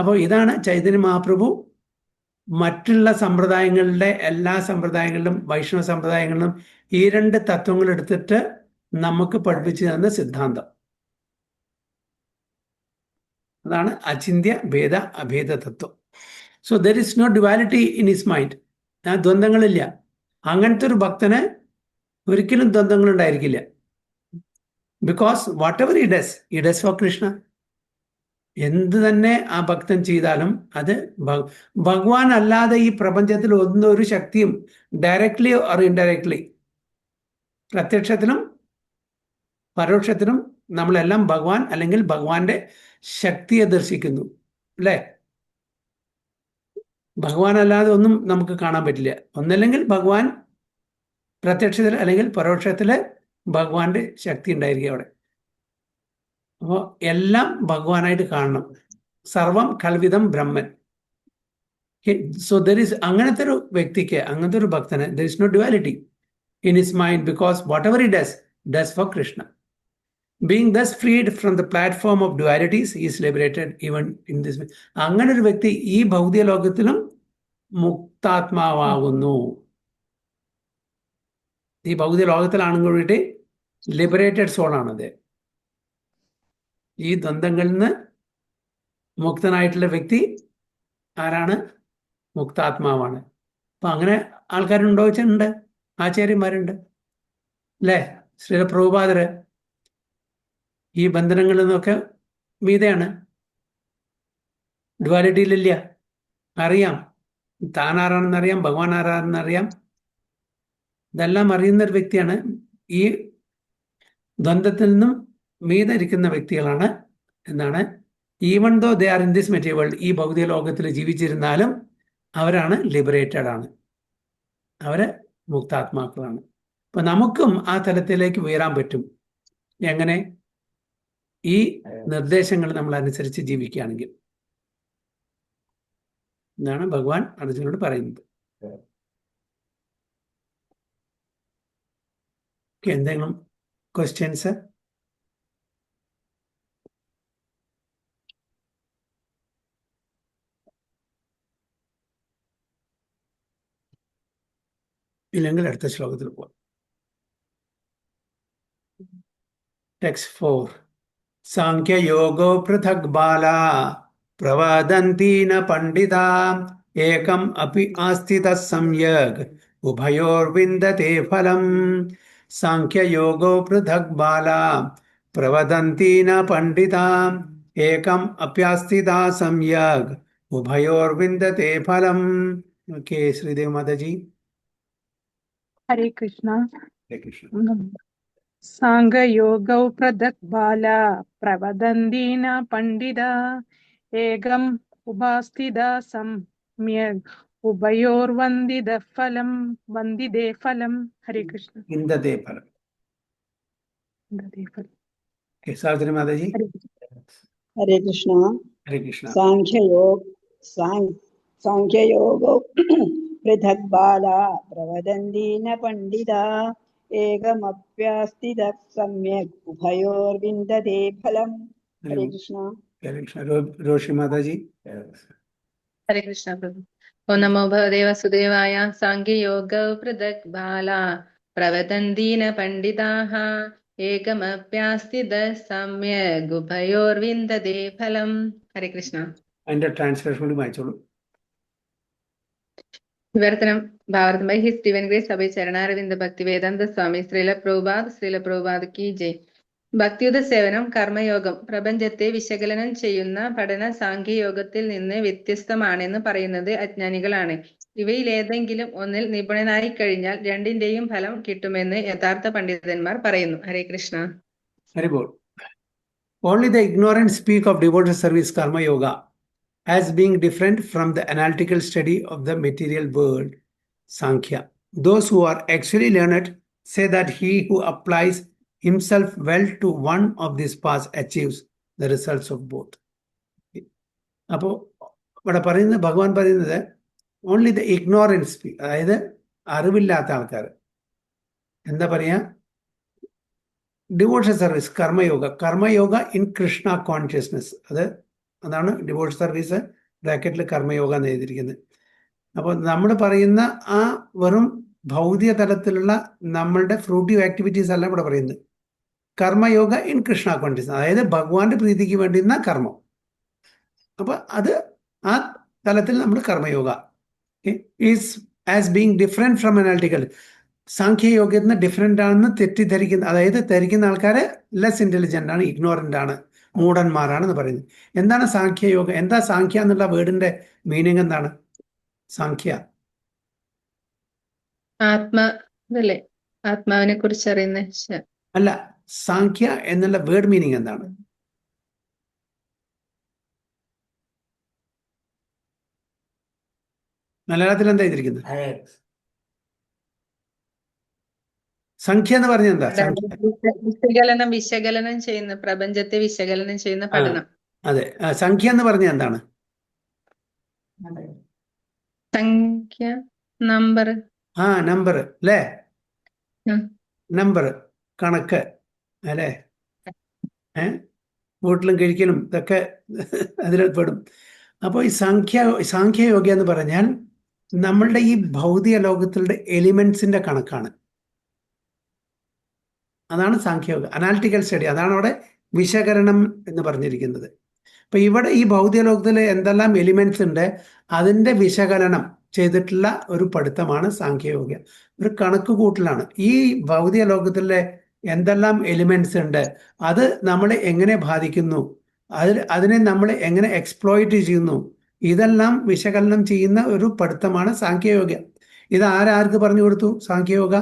അപ്പോൾ ഇതാണ് ചൈതന്യ മഹാപ്രഭു മറ്റുള്ള സമ്പ്രദായങ്ങളുടെ എല്ലാ സമ്പ്രദായങ്ങളിലും, വൈഷ്ണവ സമ്പ്രദായങ്ങളിലും ഈ രണ്ട് തത്വങ്ങൾ എടുത്തിട്ട് നമുക്ക് പഠിപ്പിച്ചു തന്ന സിദ്ധാന്തം. അതാണ് അചിന്ത്യ ഭേദ അഭേദ തത്വം. So there is no duality in his mind. ദ്വന്ദ്ങ്ങളില്ല. അങ്ങനത്തെ ഒരു ഭക്തന് ഒരിക്കലും ദ്വന്ദ്ങ്ങൾ ഉണ്ടായിരിക്കില്ല. Because whatever he does for Krishna. എന്ത് തന്നെ ആ ഭക്തൻ ചെയ്താലും അത് ഭഗവാൻ അല്ലാതെ ഈ പ്രപഞ്ചത്തിൽ ഒരു ശക്തിയും ഡയറക്ട്ലി ഓർ ഇൻഡയറക്ട്ലി, പ്രത്യക്ഷത്തിലും പരോക്ഷത്തിലും നമ്മളെല്ലാം ഭഗവാൻ അല്ലെങ്കിൽ ഭഗവാന്റെ ശക്തിയെ ദർശിക്കുന്നു, അല്ലേ? ഭഗവാൻ അല്ലാതെ ഒന്നും നമുക്ക് കാണാൻ പറ്റില്ല. ഒന്നല്ലെങ്കിൽ ഭഗവാൻ പ്രത്യക്ഷത്തിൽ അല്ലെങ്കിൽ പരോക്ഷത്തിൽ ഭഗവാന്റെ ശക്തി ഉണ്ടായിരിക്കും അവിടെ. അപ്പോൾ എല്ലാം ഭഗവാനായിട്ട് കാണണം. സർവം കൽവിതം ബ്രഹ്മൻ. സോ ദർ ഇസ്, അങ്ങനത്തെ ഒരു വ്യക്തിക്ക്, അങ്ങനത്തെ ഒരു ഭക്തന് there is no duality in his mind, because whatever he does for Krishna. Being thus freed from the platform of dualities, he is liberated even in this way. അങ്ങനെ ഒരു വ്യക്തി ഈ ഭൗതിക ലോകത്തിലും മുക്താത്മാവാകുന്നു. ഈ ഭൗതിക ലോകത്തിലാണെങ്കിൽ കൂടിയിട്ട് ലിബറേറ്റഡ് സോളാണത്. ഈ ദ്വന്ദ്ങ്ങളിൽ നിന്ന് മുക്തനായിട്ടുള്ള വ്യക്തി ആരാണ്? മുക്താത്മാവാണ്. അപ്പൊ അങ്ങനെ ആൾക്കാരുണ്ടോ വെച്ചിട്ടുണ്ട്, ആചാര്യന്മാരുണ്ട്, അല്ലേ? ശ്രീല പ്രഭുപാദര് ഈ ബന്ധനങ്ങളിൽ നിന്നൊക്കെ മീതെയാണ്, ഡ്യുവാലിറ്റിയിലില്ല. അറിയാം താൻ ആരാണെന്നറിയാം, ഭഗവാൻ ആരാണെന്നറിയാം, ഇതെല്ലാം അറിയുന്ന ഒരു വ്യക്തിയാണ്. ഈ ദ്വന്ദ്ത്തിൽ നിന്നും മീതെ ഇരിക്കുന്ന വ്യക്തികളാണ്. എന്താണ്? Even though they are in this material world, ഈ ഭൗതിക ലോകത്തിൽ ജീവിച്ചിരുന്നാലും അവരാണ് ലിബറേറ്റഡ് ആണ്, അവര് മുക്താത്മാക്കളാണ്. അപ്പൊ നമുക്കും ആ തലത്തിലേക്ക് ഉയരാൻ പറ്റും. എങ്ങനെ? ഈ നിർദ്ദേശങ്ങൾ നമ്മൾ അനുസരിച്ച് ജീവിക്കുകയാണെങ്കിൽ. എന്നാണ് ഭഗവാൻ അർജുനോട് പറയുന്നത്. എന്തെങ്കിലും ക്വസ്റ്റ്യൻസ്? ഇല്ലെങ്കിൽ അടുത്ത ശ്ലോകത്തിൽ പോവാം. ടെക്സ്റ്റ് 4. സാഖ്യയോഗോ പൃഥക് ബാലാ പ്രവദന്തി ന പണ്ഡിതാ ഏകം അപി ആസ്ഥിതഃ സമ്യക് ഉഭയോർവിന്ദതേ ഫലം. സാഖ്യയോഗോ പൃഥക് ബാലാ പ്രവദന്തി ന പണ്ഡിതാ ഏകം അപ്യാസ്ഥിതാ സമ്യക് ഉഭയോർവിന്ദതേ ഫലം. ഓക്കെ, ശ്രീദേവ് മാതാജി. ഹരേ കൃഷ്ണ. ഹരേ കൃഷ്ണ. സാംഗയോഗൗ പൃഥക് ബാലാ പ്രവദന്തി ന പണ്ഡിതാ ഏകം ഉപാസ്ഥിതാ സമ്യക് ഉഭയോർവന്ദിതേ ഫലം. ഹരേ കൃഷ്ണ. വിന്ദതേ ഫലം. വന്ദിതേ ഫലം. സാവിത്രി മാതാജി. ഹരേ കൃഷ്ണ. ഹരേ കൃഷ്ണ. ഹരേ കൃഷ്ണ. സാഖ്യയോഗോ പൃഥക് ബാലാ പ്രവദന്തി ന പണ്ഡിതാ ഏകമപ്യാസ്ഥിതഃ സമ്യക് ഉഭയോർവിന്ദതേ ഫലം. ഹരേ കൃഷ്ണ. ഹരേ കൃഷ്ണ. രോഷി മാതാജി. ഹരേ കൃഷ്ണ പ്രഭു. ഓം നമോ ഭഗവതേ വാസുദേവായ. സാംഖ്യയോഗ പൃഥക് ബാലാ പ്രവദന്തി ന പണ്ഡിതാഃ ഏകമപ്യാസ്തി സമ്യഗുഭയോർവിന്ദതേ ഫലം. ഹരേ കൃഷ്ണ. അതിന്റെ ട്രാൻസ്ലേഷൻ കൂടി വായിച്ചോളൂ. വിവർത്തനം. ഭാരതം ബൈ ഹിസ് ഡിവൈൻ ഗ്രേസ് അഭയ ചരണാരവിന്ദ ഭക്തി വേദാന്ത സ്വാമി ശ്രീല പ്രഭുപാദ് കി ജയ്. ഭക്തിയുത സേവനം കർമ്മയോഗം പ്രപഞ്ചത്തെ വിശകലനം ചെയ്യുന്ന പഠന സാഖ്യയോഗത്തിൽ നിന്ന് വ്യത്യസ്തമാണെന്ന് പറയുന്നത് അജ്ഞാനികളാണ്. ഇവയിലേതെങ്കിലും ഒന്നിൽ നിപുണനായി കഴിഞ്ഞാൽ രണ്ടിന്റെയും ഫലം കിട്ടുമെന്ന് യഥാർത്ഥ പണ്ഡിതന്മാർ പറയുന്നു. ഹരേ Krishna. ഹരിബോൾ. Only the ignorant speak of devoted service karma yoga as being different from the analytical study of the material world, Sankhya. Those who are actually learned say that he who applies himself well to one of these paths achieves the results of both. അപ്പോൾ ഇവിടെ പറയുന്നത്, ഭഗവാൻ പറയുന്നത് only the ignorance speak, അതായത് അറിവില്ലാത്ത ആൾക്കാർ എന്താ പറയുക, devotion service karma yoga in Krishna consciousness, അതാണ് ഡിവോഷൻ സർവീസ് ബ്രാക്കറ്റിൽ കർമ്മയോഗ എന്ന് എഴുതിയിരിക്കുന്നത്. അപ്പോൾ നമ്മൾ പറയുന്ന ആ വെറും ഭൗതിക തലത്തിലുള്ള നമ്മളുടെ ഫ്രൂട്ടീവ് ആക്ടിവിറ്റീസ് അല്ല ഇവിടെ പറയുന്നത്. കർമ്മയോഗ ഇൻ കൃഷ്ണ കോൺഷ്യസ്നസ്, അതായത് ഭഗവാന്റെ പ്രീതിക്ക് വേണ്ടുന്ന കർമ്മം. അപ്പോൾ അത് ആ തലത്തിൽ നമ്മൾ karmayoga is as being different from analytical. സാഖ്യയോഗത്തിൽ നിന്ന് ഡിഫറെൻ്റ് ആണെന്ന് തെറ്റിദ്ധരിക്കുന്ന, അതായത് ധരിക്കുന്ന ആൾക്കാർ ലെസ് ഇൻ്റലിജൻ്റ് ആണ്, ഇഗ്നോറൻ്റ് ആണ്, മൂഢന്മാരാണെന്ന് പറയുന്നത്. എന്താണ് സാഖ്യയോഗ? എന്താ സാഖ്യ എന്നുള്ള വേർഡിന്റെ മീനിങ് എന്താണ്? സാഖ്യ ആത്മാവിനെ കുറിച്ച് അറിയുന്ന അല്ല, സാഖ്യ എന്നുള്ള വേർഡ് മീനിങ് എന്താണ്? മലയാളത്തിൽ എന്താ എഴുതിയിരിക്കുന്നത്? സംഖ്യ എന്ന് പറഞ്ഞ എന്താ? വിശകലനം ചെയ്യുന്ന, പ്രപഞ്ചത്തെ വിശകലനം ചെയ്യുന്ന പഠനം. അതെ, സംഖ്യ എന്ന് പറഞ്ഞ എന്താണ്? സംഖ്യ, നമ്പർ. നമ്പർ അല്ലേ? നമ്പർ, കണക്ക് അല്ലേ? വീട്ടിലും കഴിക്കലും ഇതൊക്കെ അതിൽ പെടും. അപ്പോൾ ഈ സാഖ്യയോഗ എന്ന് പറഞ്ഞാൽ നമ്മളുടെ ഈ ഭൗതിക ലോകത്തിലുള്ള എലിമെന്റ്സിന്റെ കണക്കാണ്. അതാണ് സാഖ്യയോഗ. അനാലിറ്റിക്കൽ സ്റ്റഡി, അതാണ് അവിടെ വിശകലനം എന്ന് പറഞ്ഞിരിക്കുന്നത്. അപ്പൊ ഇവിടെ ഈ ഭൗതിക ലോകത്തിൽ എന്തെല്ലാം എലിമെന്റ്സ് ഉണ്ട് അതിന്റെ വിശകലനം ചെയ്തിട്ടുള്ള ഒരു പഠിത്തമാണ് സാഖ്യയോഗ. ഒരു കണക്ക് കൂട്ടലാണ്. ഈ ഭൗതിക ലോകത്തിലെ എന്തെല്ലാം എലിമെന്റ്സ് ഉണ്ട്, അത് നമ്മളെ എങ്ങനെ ബാധിക്കുന്നു, അതിനെ നമ്മൾ എങ്ങനെ എക്സ്പ്ലോയിറ്റ് ചെയ്യുന്നു, ഇതെല്ലാം വിശകലനം ചെയ്യുന്ന ഒരു പഠിത്തമാണ് സാഖ്യയോഗ. ഇത് ആർക്ക് പറഞ്ഞു കൊടുത്തു സാഖ്യയോഗ?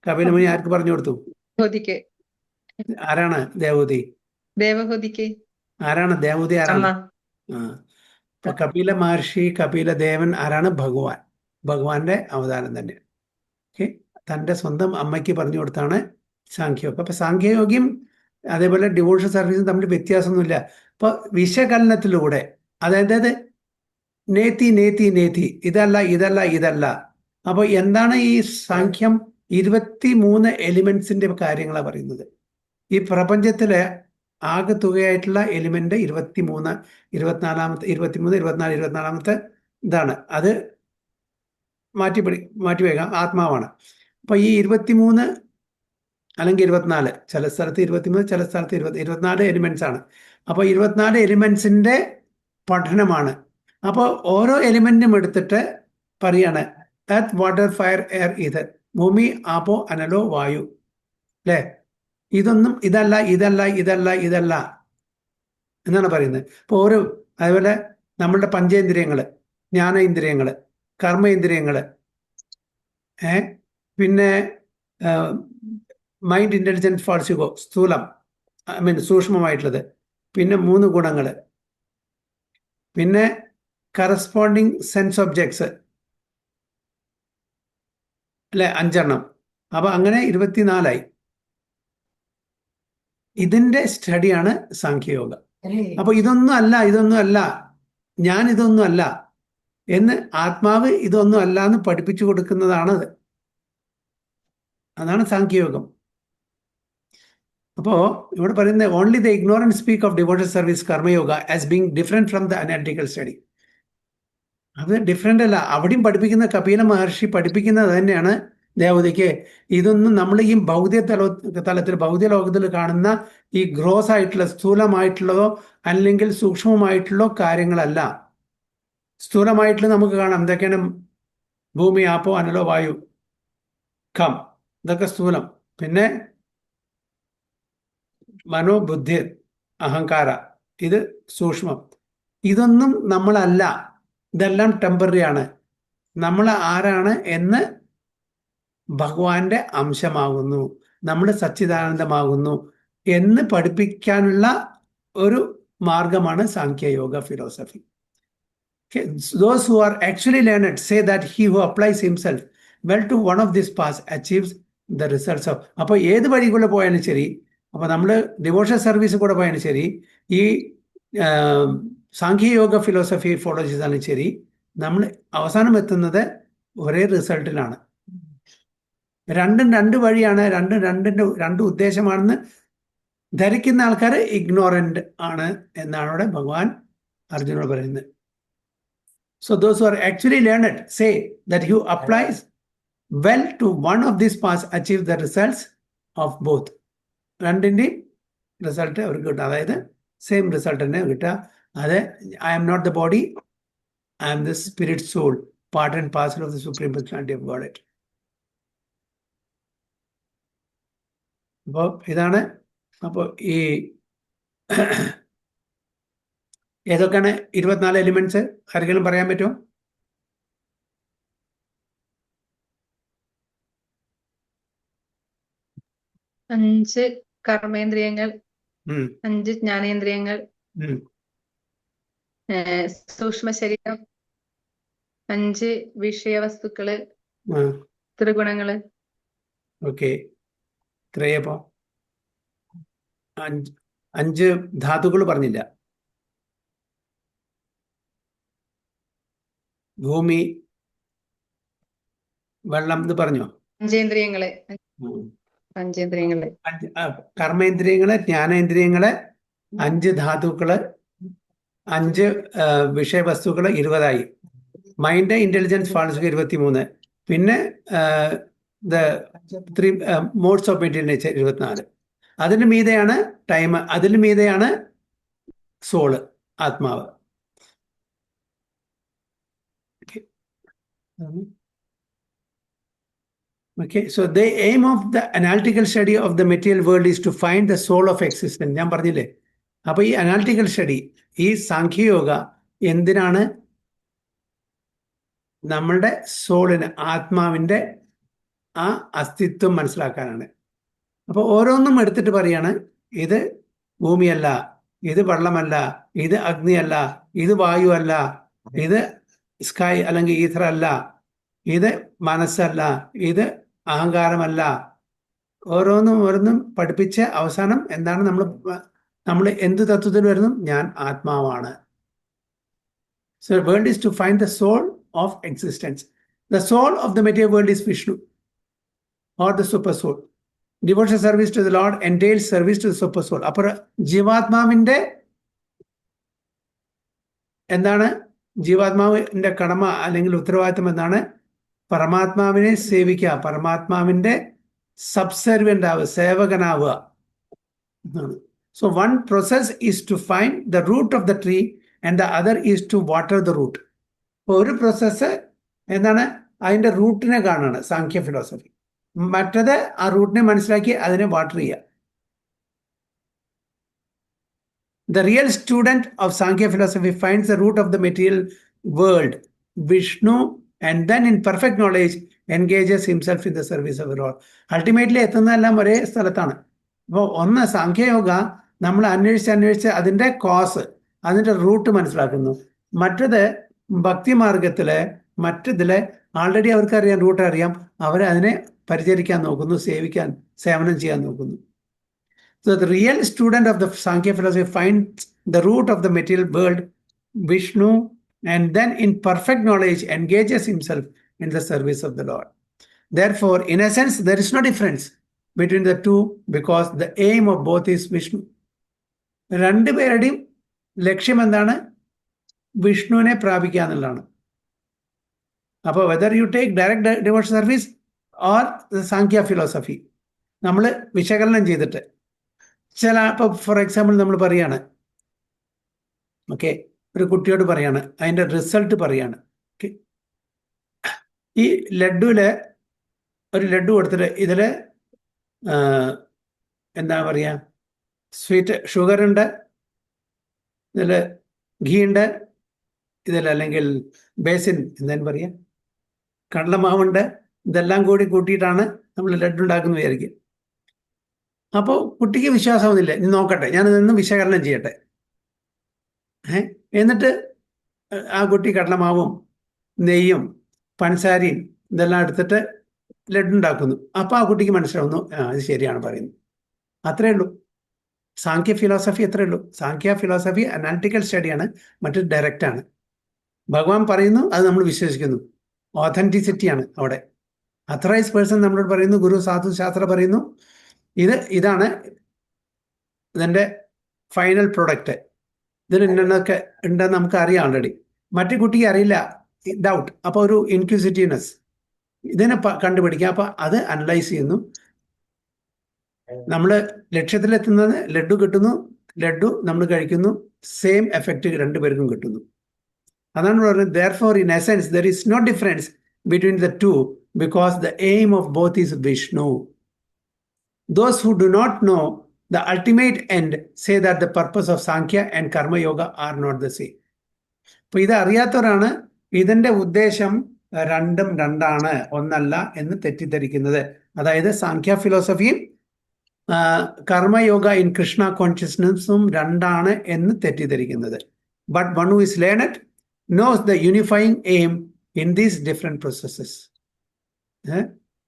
കപിലമുനി ആർക്ക് പറഞ്ഞു കൊടുത്തു? ആരാണ് ദേവഹൂതി? ആരാണ് ദേവഹൂതി? ആരാണ്? ഇപ്പൊ കപില മഹർഷി, കപില ദേവൻ ആരാണ്? ഭഗവാന്റെ അവതാരം തന്നെ. ഓക്കെ, തൻ്റെ സ്വന്തം അമ്മയ്ക്ക് പറഞ്ഞു കൊടുത്താണ് സാഖ്യയോഗം. അപ്പൊ സാഖ്യയോഗം അതേപോലെ ഡിവോഷൻ സർവീസും തമ്മിൽ വ്യത്യാസമൊന്നുമില്ല. ഇപ്പൊ വിശകലനത്തിലൂടെ, അതായത് നേത്തി ഇതല്ല. അപ്പൊ എന്താണ് ഈ സാഖ്യം? 23 എലിമെന്റ്സിന്റെ കാര്യങ്ങളാണ് പറയുന്നത്. ഈ പ്രപഞ്ചത്തിലെ ആകെ തുകയായിട്ടുള്ള എലിമെന്റ് 23, 24 ഇതാണ്. അത് മാറ്റിവെക്കാം, ആത്മാവാണ്. അപ്പൊ ഈ 23 അല്ലെങ്കിൽ 24, ചില സ്ഥലത്ത് 23, ചില സ്ഥലത്ത് 24 എലിമെന്റ്സ് ആണ്. അപ്പൊ 24 എലിമെന്റ്സിന്റെ പഠനമാണ്. അപ്പോൾ ഓരോ എലിമെന്റും എടുത്തിട്ട് പറയാണ് earth, water, fire, air, ether, ഭൂമി, ആപോ, അനലോ, വായു അല്ലേ? ഇതൊന്നും ഇതല്ല എന്നാണ് പറയുന്നത്. ഇപ്പോൾ അതേപോലെ നമ്മളുടെ പഞ്ചേന്ദ്രിയങ്ങൾ, ജ്ഞാനേന്ദ്രിയങ്ങൾ, കർമ്മേന്ദ്രിയങ്ങൾ, പിന്നെ മൈൻഡ്, ഇന്റലിജന്റ്, ഫാൾസിഗോ, സ്ഥൂലം, സൂക്ഷ്മമായിട്ടുള്ളത്, പിന്നെ 3 ഗുണങ്ങൾ, പിന്നെ കറസ്പോണ്ടിങ് സെൻസ് ഒബ്ജക്ട്സ് അല്ലെ, 5 അപ്പൊ അങ്ങനെ 24. ഇതിന്റെ സ്റ്റഡിയാണ് സാഖ്യയോഗ. അപ്പൊ ഇതൊന്നും അല്ല ഞാൻ ഇതൊന്നും അല്ല എന്ന്, ആത്മാവ് ഇതൊന്നും അല്ല എന്ന് പഠിപ്പിച്ചു കൊടുക്കുന്നതാണത്. അതാണ് സാഖ്യയോഗം. അപ്പോ ഇവിടെ പറയുന്നത് only the ignorance speak of devotion service karma yoga as being different from the analytical study. അത് ഡിഫറെൻ്റ് അല്ല. അവിടെയും പഠിപ്പിക്കുന്ന കപില മഹർഷി പഠിപ്പിക്കുന്നത് തന്നെയാണ് ദേവതയ്ക്ക്. ഇതൊന്നും നമ്മൾ ഈ ഭൗതിക തലത്തിൽ ഭൗതിക ലോകത്തിൽ കാണുന്ന ഈ ഗ്രോസ് ആയിട്ടുള്ള സ്ഥൂലമായിട്ടുള്ളതോ അല്ലെങ്കിൽ സൂക്ഷ്മമായിട്ടുള്ള കാര്യങ്ങളല്ല. സ്ഥൂലമായിട്ടുള്ള നമുക്ക് കാണാം എന്തൊക്കെയാണ്: ഭൂമി, ആപ്പോ, അനലോ, വായു, ഖം, ഇതൊക്കെ സ്ഥൂലം. പിന്നെ മനോ, ബുദ്ധി, അഹങ്കാര, ഇത് സൂക്ഷ്മം. ഇതൊന്നും നമ്മളല്ല. ഇതെല്ലാം ടെമ്പററി ആണ്. നമ്മൾ ആരാണ് എന്ന് ഭഗവാന്റെ അംശമാകുന്നു, നമ്മൾ സച്ചിദാനന്ദമാകുന്നു എന്ന് പഠിപ്പിക്കാനുള്ള ഒരു മാർഗമാണ് സാഖ്യയോഗ philosophy. Those who are actually learned say that he who applies himself well to one of these paths achieves the results of. അപ്പോൾ ഏത് വഴി കൂടെ പോയാലും ശരി, അപ്പോൾ നമ്മൾ ഡിവോഷണൽ സർവീസ് കൂടെ പോയാലും ശരി, ഈ സാഖ്യയോഗ ഫിലോസഫി ഫോളോ ചെയ്താലും ശരി, നമ്മൾ അവസാനം എത്തുന്നത് ഒരേ റിസൾട്ടിലാണ്. രണ്ടും രണ്ട് വഴിയാണ്, രണ്ട് ഉദ്ദേശമാണെന്ന് ധരിക്കുന്ന ആൾക്കാർ ഇഗ്നോറന്റ് ആണ് എന്നാണ് ഇവിടെ ഭഗവാൻ അർജുനോട് പറയുന്നത്. So those who are actually learned say that who applies well to one of these paths achieve the results of both. രണ്ടിൻ്റെയും റിസൾട്ട് അവർക്ക് കിട്ടുക, അതായത് സെയിം റിസൾട്ട് തന്നെ കിട്ടുക. അത് I am not the body, I am the spirit soul, part and parcel of the supreme personality of God. അപ്പോൾ ഇതാണ്. അപ്പോൾ ഈ ഏതൊക്കെയാണ് 24 എലിമെന്റ്സ്? ആരെങ്കിലും പറയാൻ പറ്റുമോ? അഞ്ച് കർമ്മേന്ദ്രിയങ്ങൾ, 5 ജ്ഞാനേന്ദ്രിയങ്ങൾ, സൂക്ഷ്മ ശരീരം, 5 വിഷയവസ്തുക്കള്, ത്രിഗുണങ്ങള്. ഓക്കെ, ഇത്രയപ്പോ 5 ധാതുക്കൾ പറഞ്ഞില്ല. ഭൂമി, വെള്ളം ഇത് പറഞ്ഞോ? പഞ്ചേന്ദ്രിയങ്ങള്, കർമ്മേന്ദ്രിയങ്ങള്, ജ്ഞാനേന്ദ്രിയങ്ങള്, 5 ധാതുക്കള്, 5 വിഷയവസ്തുക്കള്, 20ആയി. Mind, intelligence, false 23. പിന്നെ the 3 modes of material nature 24. അതിന് മീതെയാണ് ടൈം, അതിന് മീതെയാണ് സോള്, ആത്മാവ്. Okay, so the aim of the analytical study of the material world is to find the soul of existence. ഞാൻ പറഞ്ഞില്ലേ? അപ്പൊ ഈ അനാലിറ്റിക്കൽ സ്റ്റഡി, ഈ സാഖ്യയോഗ എന്തിനാണ്? നമ്മളുടെ സോളിന്, ആത്മാവിന്റെ ആ അസ്തിത്വം മനസ്സിലാക്കാനാണ്. അപ്പൊ ഓരോന്നും എടുത്തിട്ട് പറയാണ്, ഇത് ഭൂമിയല്ല, ഇത് വെള്ളമല്ല, ഇത് അഗ്നിയല്ല, ഇത് വായു അല്ല, ഇത് സ്കൈ അല്ലെങ്കിൽ ഈഥർ അല്ല, ഇത് മനസ്സല്ല, ഇത് അഹങ്കാരമല്ല. ഓരോന്നും പഠിപ്പിച്ച് അവസാനം എന്താണ് നമ്മൾ എന്ത് തത്വത്തിൽ വരുന്നു? ഞാൻ ആത്മാവാണ്. So the world is to find the soul of existence. The soul of the material world is Vishnu or the super soul. Devotional service to the Lord entails service to the super soul. അപ്പോൾ ജീവാത്മാവിന്റെ എന്താണ്? ജീവാത്മാവിന്റെ കടമ അല്ലെങ്കിൽ ഉത്തരവാദിത്വം എന്താണ്? പരമാത്മാവിനെ സേവിക്കുക, പരമാത്മാവിന്റെ സബ്സർവന്റ് ആവുക, സേവകനാവുക എന്നാണ്. So one process is to find the root of the tree and the other is to water the root. ഒരു പ്രോസസ്സ് എന്താണ്? അതിന്റെ റൂട്ടിനെ കാണാണ് സാഖ്യ ഫിലോസഫി. മറ്റത് ആ റൂട്ടിനെ മനസ്സിലാക്കി അതിനെ വാട്ടർ ചെയ്യുക. The real student of Sankhya philosophy finds the root of the material world, Vishnu, and then in perfect knowledge engages himself in the service of the Lord. Ultimately എത്തുന്നതെല്ലാം ഒരേ സ്ഥലത്താണ്. അപ്പോൾ ഒന്ന് സാഖ്യയോഗ നമ്മൾ അന്വേഷിച്ച് അതിൻ്റെ കോസ്, അതിൻ്റെ റൂട്ട് മനസ്സിലാക്കുന്നു. മറ്റത് ഭക്തിമാർഗത്തില്, മറ്റതില് ആൾറെഡി അവർക്കറിയാം, റൂട്ട് അറിയാം, അവരതിനെ പരിചരിക്കാൻ നോക്കുന്നു, സേവനം ചെയ്യാൻ നോക്കുന്നു. So the real student of the Sankhya philosophy finds the root of the material world, Vishnu, and then in perfect knowledge engages himself in the service of the Lord. Therefore, in a sense, there is no difference between the two because the aim of both is Vishnu. രണ്ടുപേരുടെയും ലക്ഷ്യം എന്താണ്? വിഷ്ണുവിനെ പ്രാപിക്കുക എന്നുള്ളതാണ്. അപ്പോൾ whether you take direct devotion service or Sankhya philosophy നമ്മൾ വിശകലനം ചെയ്തിട്ട് ഇപ്പോൾ ഫോർ എക്സാമ്പിൾ നമ്മൾ പറയാണ്, ഓക്കെ, ഒരു കുട്ടിയോട് പറയാണ്, അതിൻ്റെ റിസൾട്ട് പറയാണ്. ഓക്കെ, ഈ ലഡുവിൽ ഒരു ലഡു കൊടുത്തിട്ട് ഇതിൽ എന്താ പറയുക, സ്വീറ്റ് ഷുഗറുണ്ട്, ഇതിൽ ഘീ ഉണ്ട്, ഇതിൽ അല്ലെങ്കിൽ ബേസിൻ എന്തായാലും പറയുക കടലമാവുണ്ട്, ഇതെല്ലാം കൂടി കൂട്ടിയിട്ടാണ് നമ്മൾ ലഡു ഉണ്ടാക്കുന്നത് വിചാരിക്കും. അപ്പോൾ കുട്ടിക്ക് വിശ്വാസമൊന്നുമില്ല, ഇനി നോക്കട്ടെ, ഞാനിതൊന്ന് വിശകലനം ചെയ്യട്ടെ. എന്നിട്ട് ആ കുട്ടി കടലമാവും നെയ്യും പഞ്ചസാരയും ഇതെല്ലാം എടുത്തിട്ട് ലഡു ഉണ്ടാക്കുന്നു. അപ്പോൾ ആ കുട്ടിക്ക് മനസ്സിലാവുന്നു, അത് ശരിയാണ് പറയുന്നത്. അത്രേ ഉള്ളൂ. സാങ്ക്യ ഫിലോസഫി അത്രേ ഉള്ളൂ. സാങ്ക്യ ഫിലോസഫി അനാലിറ്റിക്കൽ സ്റ്റഡിയാണ്, മറ്റൊരു ഡയറക്റ്റാണ്. ഭഗവാൻ പറയുന്നു, അത് നമ്മൾ വിശ്വസിക്കുന്നു. ഓതൻറ്റിസിറ്റിയാണ് അവിടെ. അത്രൈസ് പേഴ്സൺ നമ്മളോട് പറയുന്നു, ഗുരു സാധു ശാസ്ത്ര പറയുന്നു, ഇതാണ് ഇതിൻ്റെ ഫൈനൽ പ്രൊഡക്റ്റ്, ഇതിൽ ഇന്നൊക്കെ ഉണ്ടെന്ന് നമുക്ക് അറിയാം ഓൾറെഡി. മറ്റു കുട്ടിക്ക് അറിയില്ല, ഡൗട്ട്. അപ്പോൾ ഒരു ഇൻക്യൂസിറ്റീവ്നെസ് ഇതിനെ കണ്ടുപിടിക്കുക. അപ്പോൾ അത് അനലൈസ് ചെയ്യുന്നു. നമ്മൾ ലക്ഷ്യത്തിലെത്തുന്നത് ലഡു കിട്ടുന്നു, ലഡു നമ്മൾ കഴിക്കുന്നു, സെയിം എഫക്റ്റ് രണ്ടുപേർക്കും കിട്ടുന്നു. അതാണ് പറയുന്നത്, therefore in essence there is no difference between the two because the aim of both is Vishnu. Those who do not know the ultimate end say that the purpose of Sankhya and Karma Yoga are not the same. അപ്പോൾ ഇത് അറിയാത്തവരാണ് ഇതിൻ്റെ ഉദ്ദേശം രണ്ടും രണ്ടാണ്, ഒന്നല്ല എന്ന് തെറ്റിദ്ധരിക്കുന്നത്. അതായത് സാങ്ക്യ ഫിലോസഫിയും കർമ്മയോഗ ഇൻ കൃഷ്ണ കോൺഷ്യസ്നസ്സും രണ്ടാണ് എന്ന് തെറ്റിദ്ധരിക്കുന്നത്. But one who is learned knows the unifying aim in these different processes.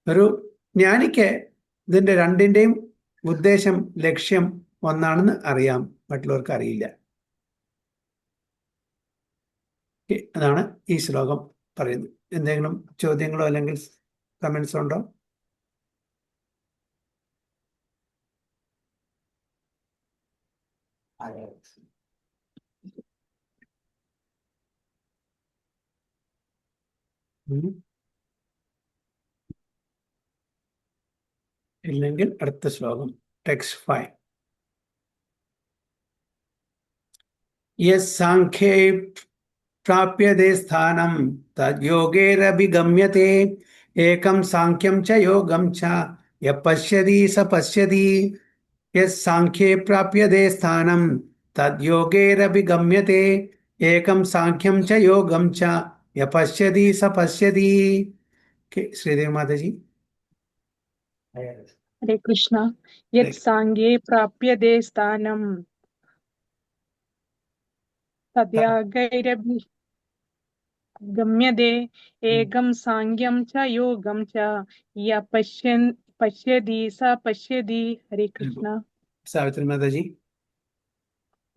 ഒരു ജ്ഞാനിക്ക് ഇതിൻ്റെ രണ്ടിൻ്റെയും ഉദ്ദേശം ലക്ഷ്യം ഒന്നാണെന്ന് അറിയാം, മറ്റുള്ളവർക്ക് അറിയില്ല. അതാണ് ഈ ശ്ലോകം പറയുന്നത്. എന്തെങ്കിലും ചോദ്യങ്ങളോ അല്ലെങ്കിൽ കമൻസോ ഉണ്ടോ? ഇല്ലെങ്കിൽ അടുത്ത ശ്ലോകം, ടെക്സ്റ്റ് 5. യസ് സാഖ്യേ പ്രാപ്യതേ സ്ഥാനം തദ്യോഗേരഭിഗമ്യതേ ഏകം സാഖ്യം ച യോഗം ച യ പശ്യതി സ പശ്യതി. യസ് സാഖ്യേ പ്രാപ്യതേ സ്ഥാനം തദ്യോഗേരഭിഗമ്യതേ ഏകം സാഖ്യം ച യോഗം ച യ പശ്യതി സ പശ്യതി. ശ്രീദേവി മാതാജി. ഹരേ കൃഷ്ണ. യത് സാംഖ്യേ പ്രാപ്യതേ സ്ഥാനം തദ്യോഗൈരഭിഗമ്യതേ ഏകം സാംഖ്യം ച യോഗം ച യ പശ്യതി സ പശ്യതി. ഹരേ കൃഷ്ണ. സാവിത്രി മാതാജി.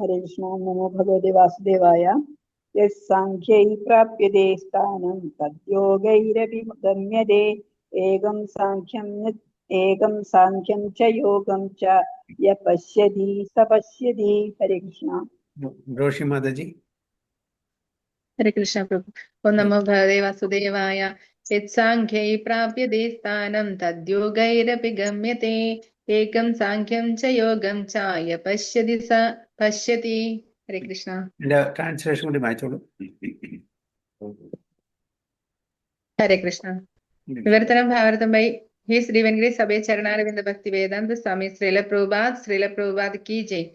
ഹരേ കൃഷ്ണ. നമോ ഭഗവതേ വാസുദേവായ. യസ് സാഖ്യൈ പ്രാപ്യതേ സ്ഥാനം തദ്യോഗൈരഭിഗമ്യതേ ഏകം സാഖ്യം ച യോഗം ച യ പശ്യതി സ പശ്യതി. ഹരേ കൃഷ്ണ. റോഷി മാതാജി. ഹരേ കൃഷ്ണ പ്രഭു. ഓം നമോ ഭഗവതേ വാസുദേവായ. യത് സാഖ്യൈ പ്രാപ്യതേ സ്ഥാനം തദ്യോഗൈരപി ഗമ്യതേ ഏകം സാഖ്യം ച യോഗം ച യ പശ്യതി സ പശ്യതി. ഹരേ കൃഷ്ണ. ട്രാൻസ്ലേഷൻ കൂടി വായിച്ചോളൂ. ഹരേ കൃഷ്ണ. വിവർത്തനം ഭാവാർത്ഥം ബൈ ഹേ ശ്രീ വെങ്കടേ സഭേ ചരണാരവിന്ദ ഭക്തി വേദാന്ത സ്വാമി ശ്രീല പ്രഭുപാദ് കി ജയ്.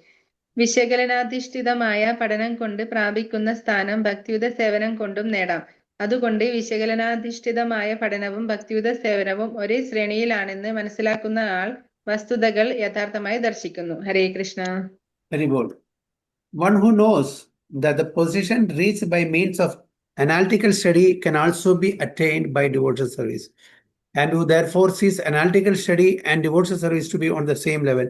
വിശകലനാധിഷ്ഠിതമായ പഠനം കൊണ്ട് പ്രാപിക്കുന്ന സ്ഥാനം ഭക്തിയുത സേവനം കൊണ്ടും നേടാം. അതുകൊണ്ട് വിശകലനാധിഷ്ഠിതമായ പഠനവും ഭക്തിയുത സേവനവും ഒരേ ശ്രേണിയിലാണെന്ന് മനസ്സിലാക്കുന്ന ആൾ വസ്തുതകൾ യഥാർത്ഥമായി ദർശിക്കുന്നു. ഹരേ Krishna. Very good. One who knows that the position reached by means of analytical study can also be attained by devotional service, and who therefore sees analytical study and devotional service to be on the same level,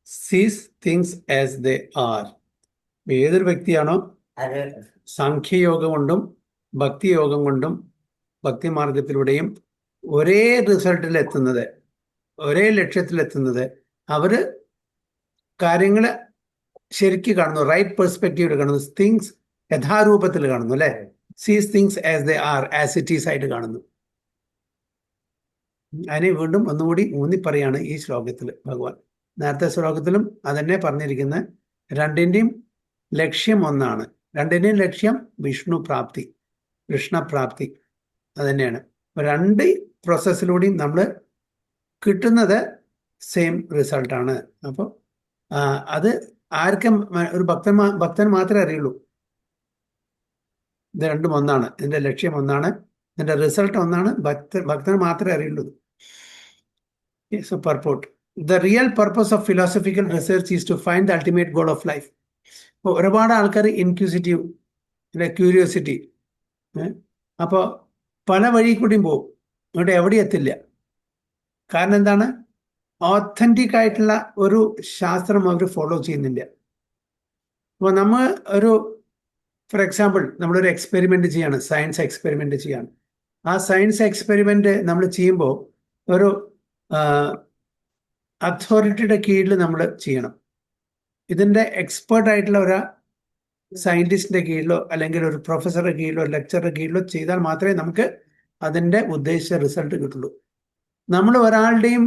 sees things as they are. ഏതൊരു വ്യക്തിയാണോ സാഖ്യയോഗം കൊണ്ടും ഭക്തിയോഗം കൊണ്ടും ഭക്തിമാർഗത്തിലൂടെയും ഒരേ റിസൾട്ടിലെത്തുന്നത്, ഒരേ ലക്ഷ്യത്തിലെത്തുന്നത്, അവർ കാര്യങ്ങൾ ശരിക്ക് കാണുന്നു, right പെർസ്പെക്റ്റീവിൽ കാണുന്നു, തിങ്സ് യഥാരൂപത്തിൽ കാണുന്നു, അല്ലേ? സീസ് things as they R, as it is ആയിട്ട് കാണുന്നു. അതിനെ വീണ്ടും ഒന്നുകൂടി ഊന്നി പറയാണ് ഈ ശ്ലോകത്തിൽ ഭഗവാൻ. നേരത്തെ ശ്ലോകത്തിലും അതന്നെ പറഞ്ഞിരിക്കുന്നത്. രണ്ടിൻ്റെയും ലക്ഷ്യം ഒന്നാണ്. രണ്ടിൻ്റെയും ലക്ഷ്യം വിഷ്ണു പ്രാപ്തി, കൃഷ്ണപ്രാപ്തി. അതന്നെയാണ്. രണ്ട് പ്രോസസ്സിലൂടെയും നമ്മൾ കിട്ടുന്നത് സെയിം റിസൾട്ടാണ്. അപ്പോൾ അത് ആർക്കും ഒരു ഭക്തന് മാത്രമേ അറിയുള്ളൂ. ഇത് രണ്ടും ഒന്നാണ്. ഇതിന്റെ ലക്ഷ്യം ഒന്നാണ്, ഇതിന്റെ റിസൾട്ട് ഒന്നാണ്. ഭക്തന് മാത്രമേ അറിയുള്ളൂ. So purport. The real purpose of philosophical research is to find the ultimate goal of life. ഇപ്പോൾ ഒരുപാട് ആൾക്കാർ ഇൻക്യൂസിറ്റീവ്, ക്യൂരിയോസിറ്റി, അപ്പോൾ പല വഴി കൂടിയും പോകും, ഇവിടെ എവിടെ എത്തില്ല. കാരണം എന്താണ്? ഓത്തൻറ്റിക് ആയിട്ടുള്ള ഒരു ശാസ്ത്രം അവർ ഫോളോ ചെയ്യുന്നില്ല. അപ്പോൾ നമ്മൾ ഫോർ എക്സാമ്പിൾ നമ്മളൊരു എക്സ്പെരിമെൻ്റ് ചെയ്യാണ്, സയൻസ് എക്സ്പെരിമെൻ്റ് ചെയ്യാണ്. ആ സയൻസ് എക്സ്പെരിമെൻ്റ് നമ്മൾ ചെയ്യുമ്പോൾ ഒരു അതോറിറ്റിയുടെ കീഴിൽ നമ്മൾ ചെയ്യണം. ഇതിൻ്റെ എക്സ്പേർട്ടായിട്ടുള്ള ഒരു സയൻറ്റിസ്റ്റിൻ്റെ കീഴിലോ അല്ലെങ്കിൽ ഒരു പ്രൊഫസറുടെ കീഴിലോ ലെക്ചറുടെ കീഴിലോ ചെയ്താൽ മാത്രമേ നമുക്ക് അതിൻ്റെ ഉദ്ദേശിച്ച റിസൾട്ട് കിട്ടുള്ളൂ. നമ്മൾ ഒരാളെയും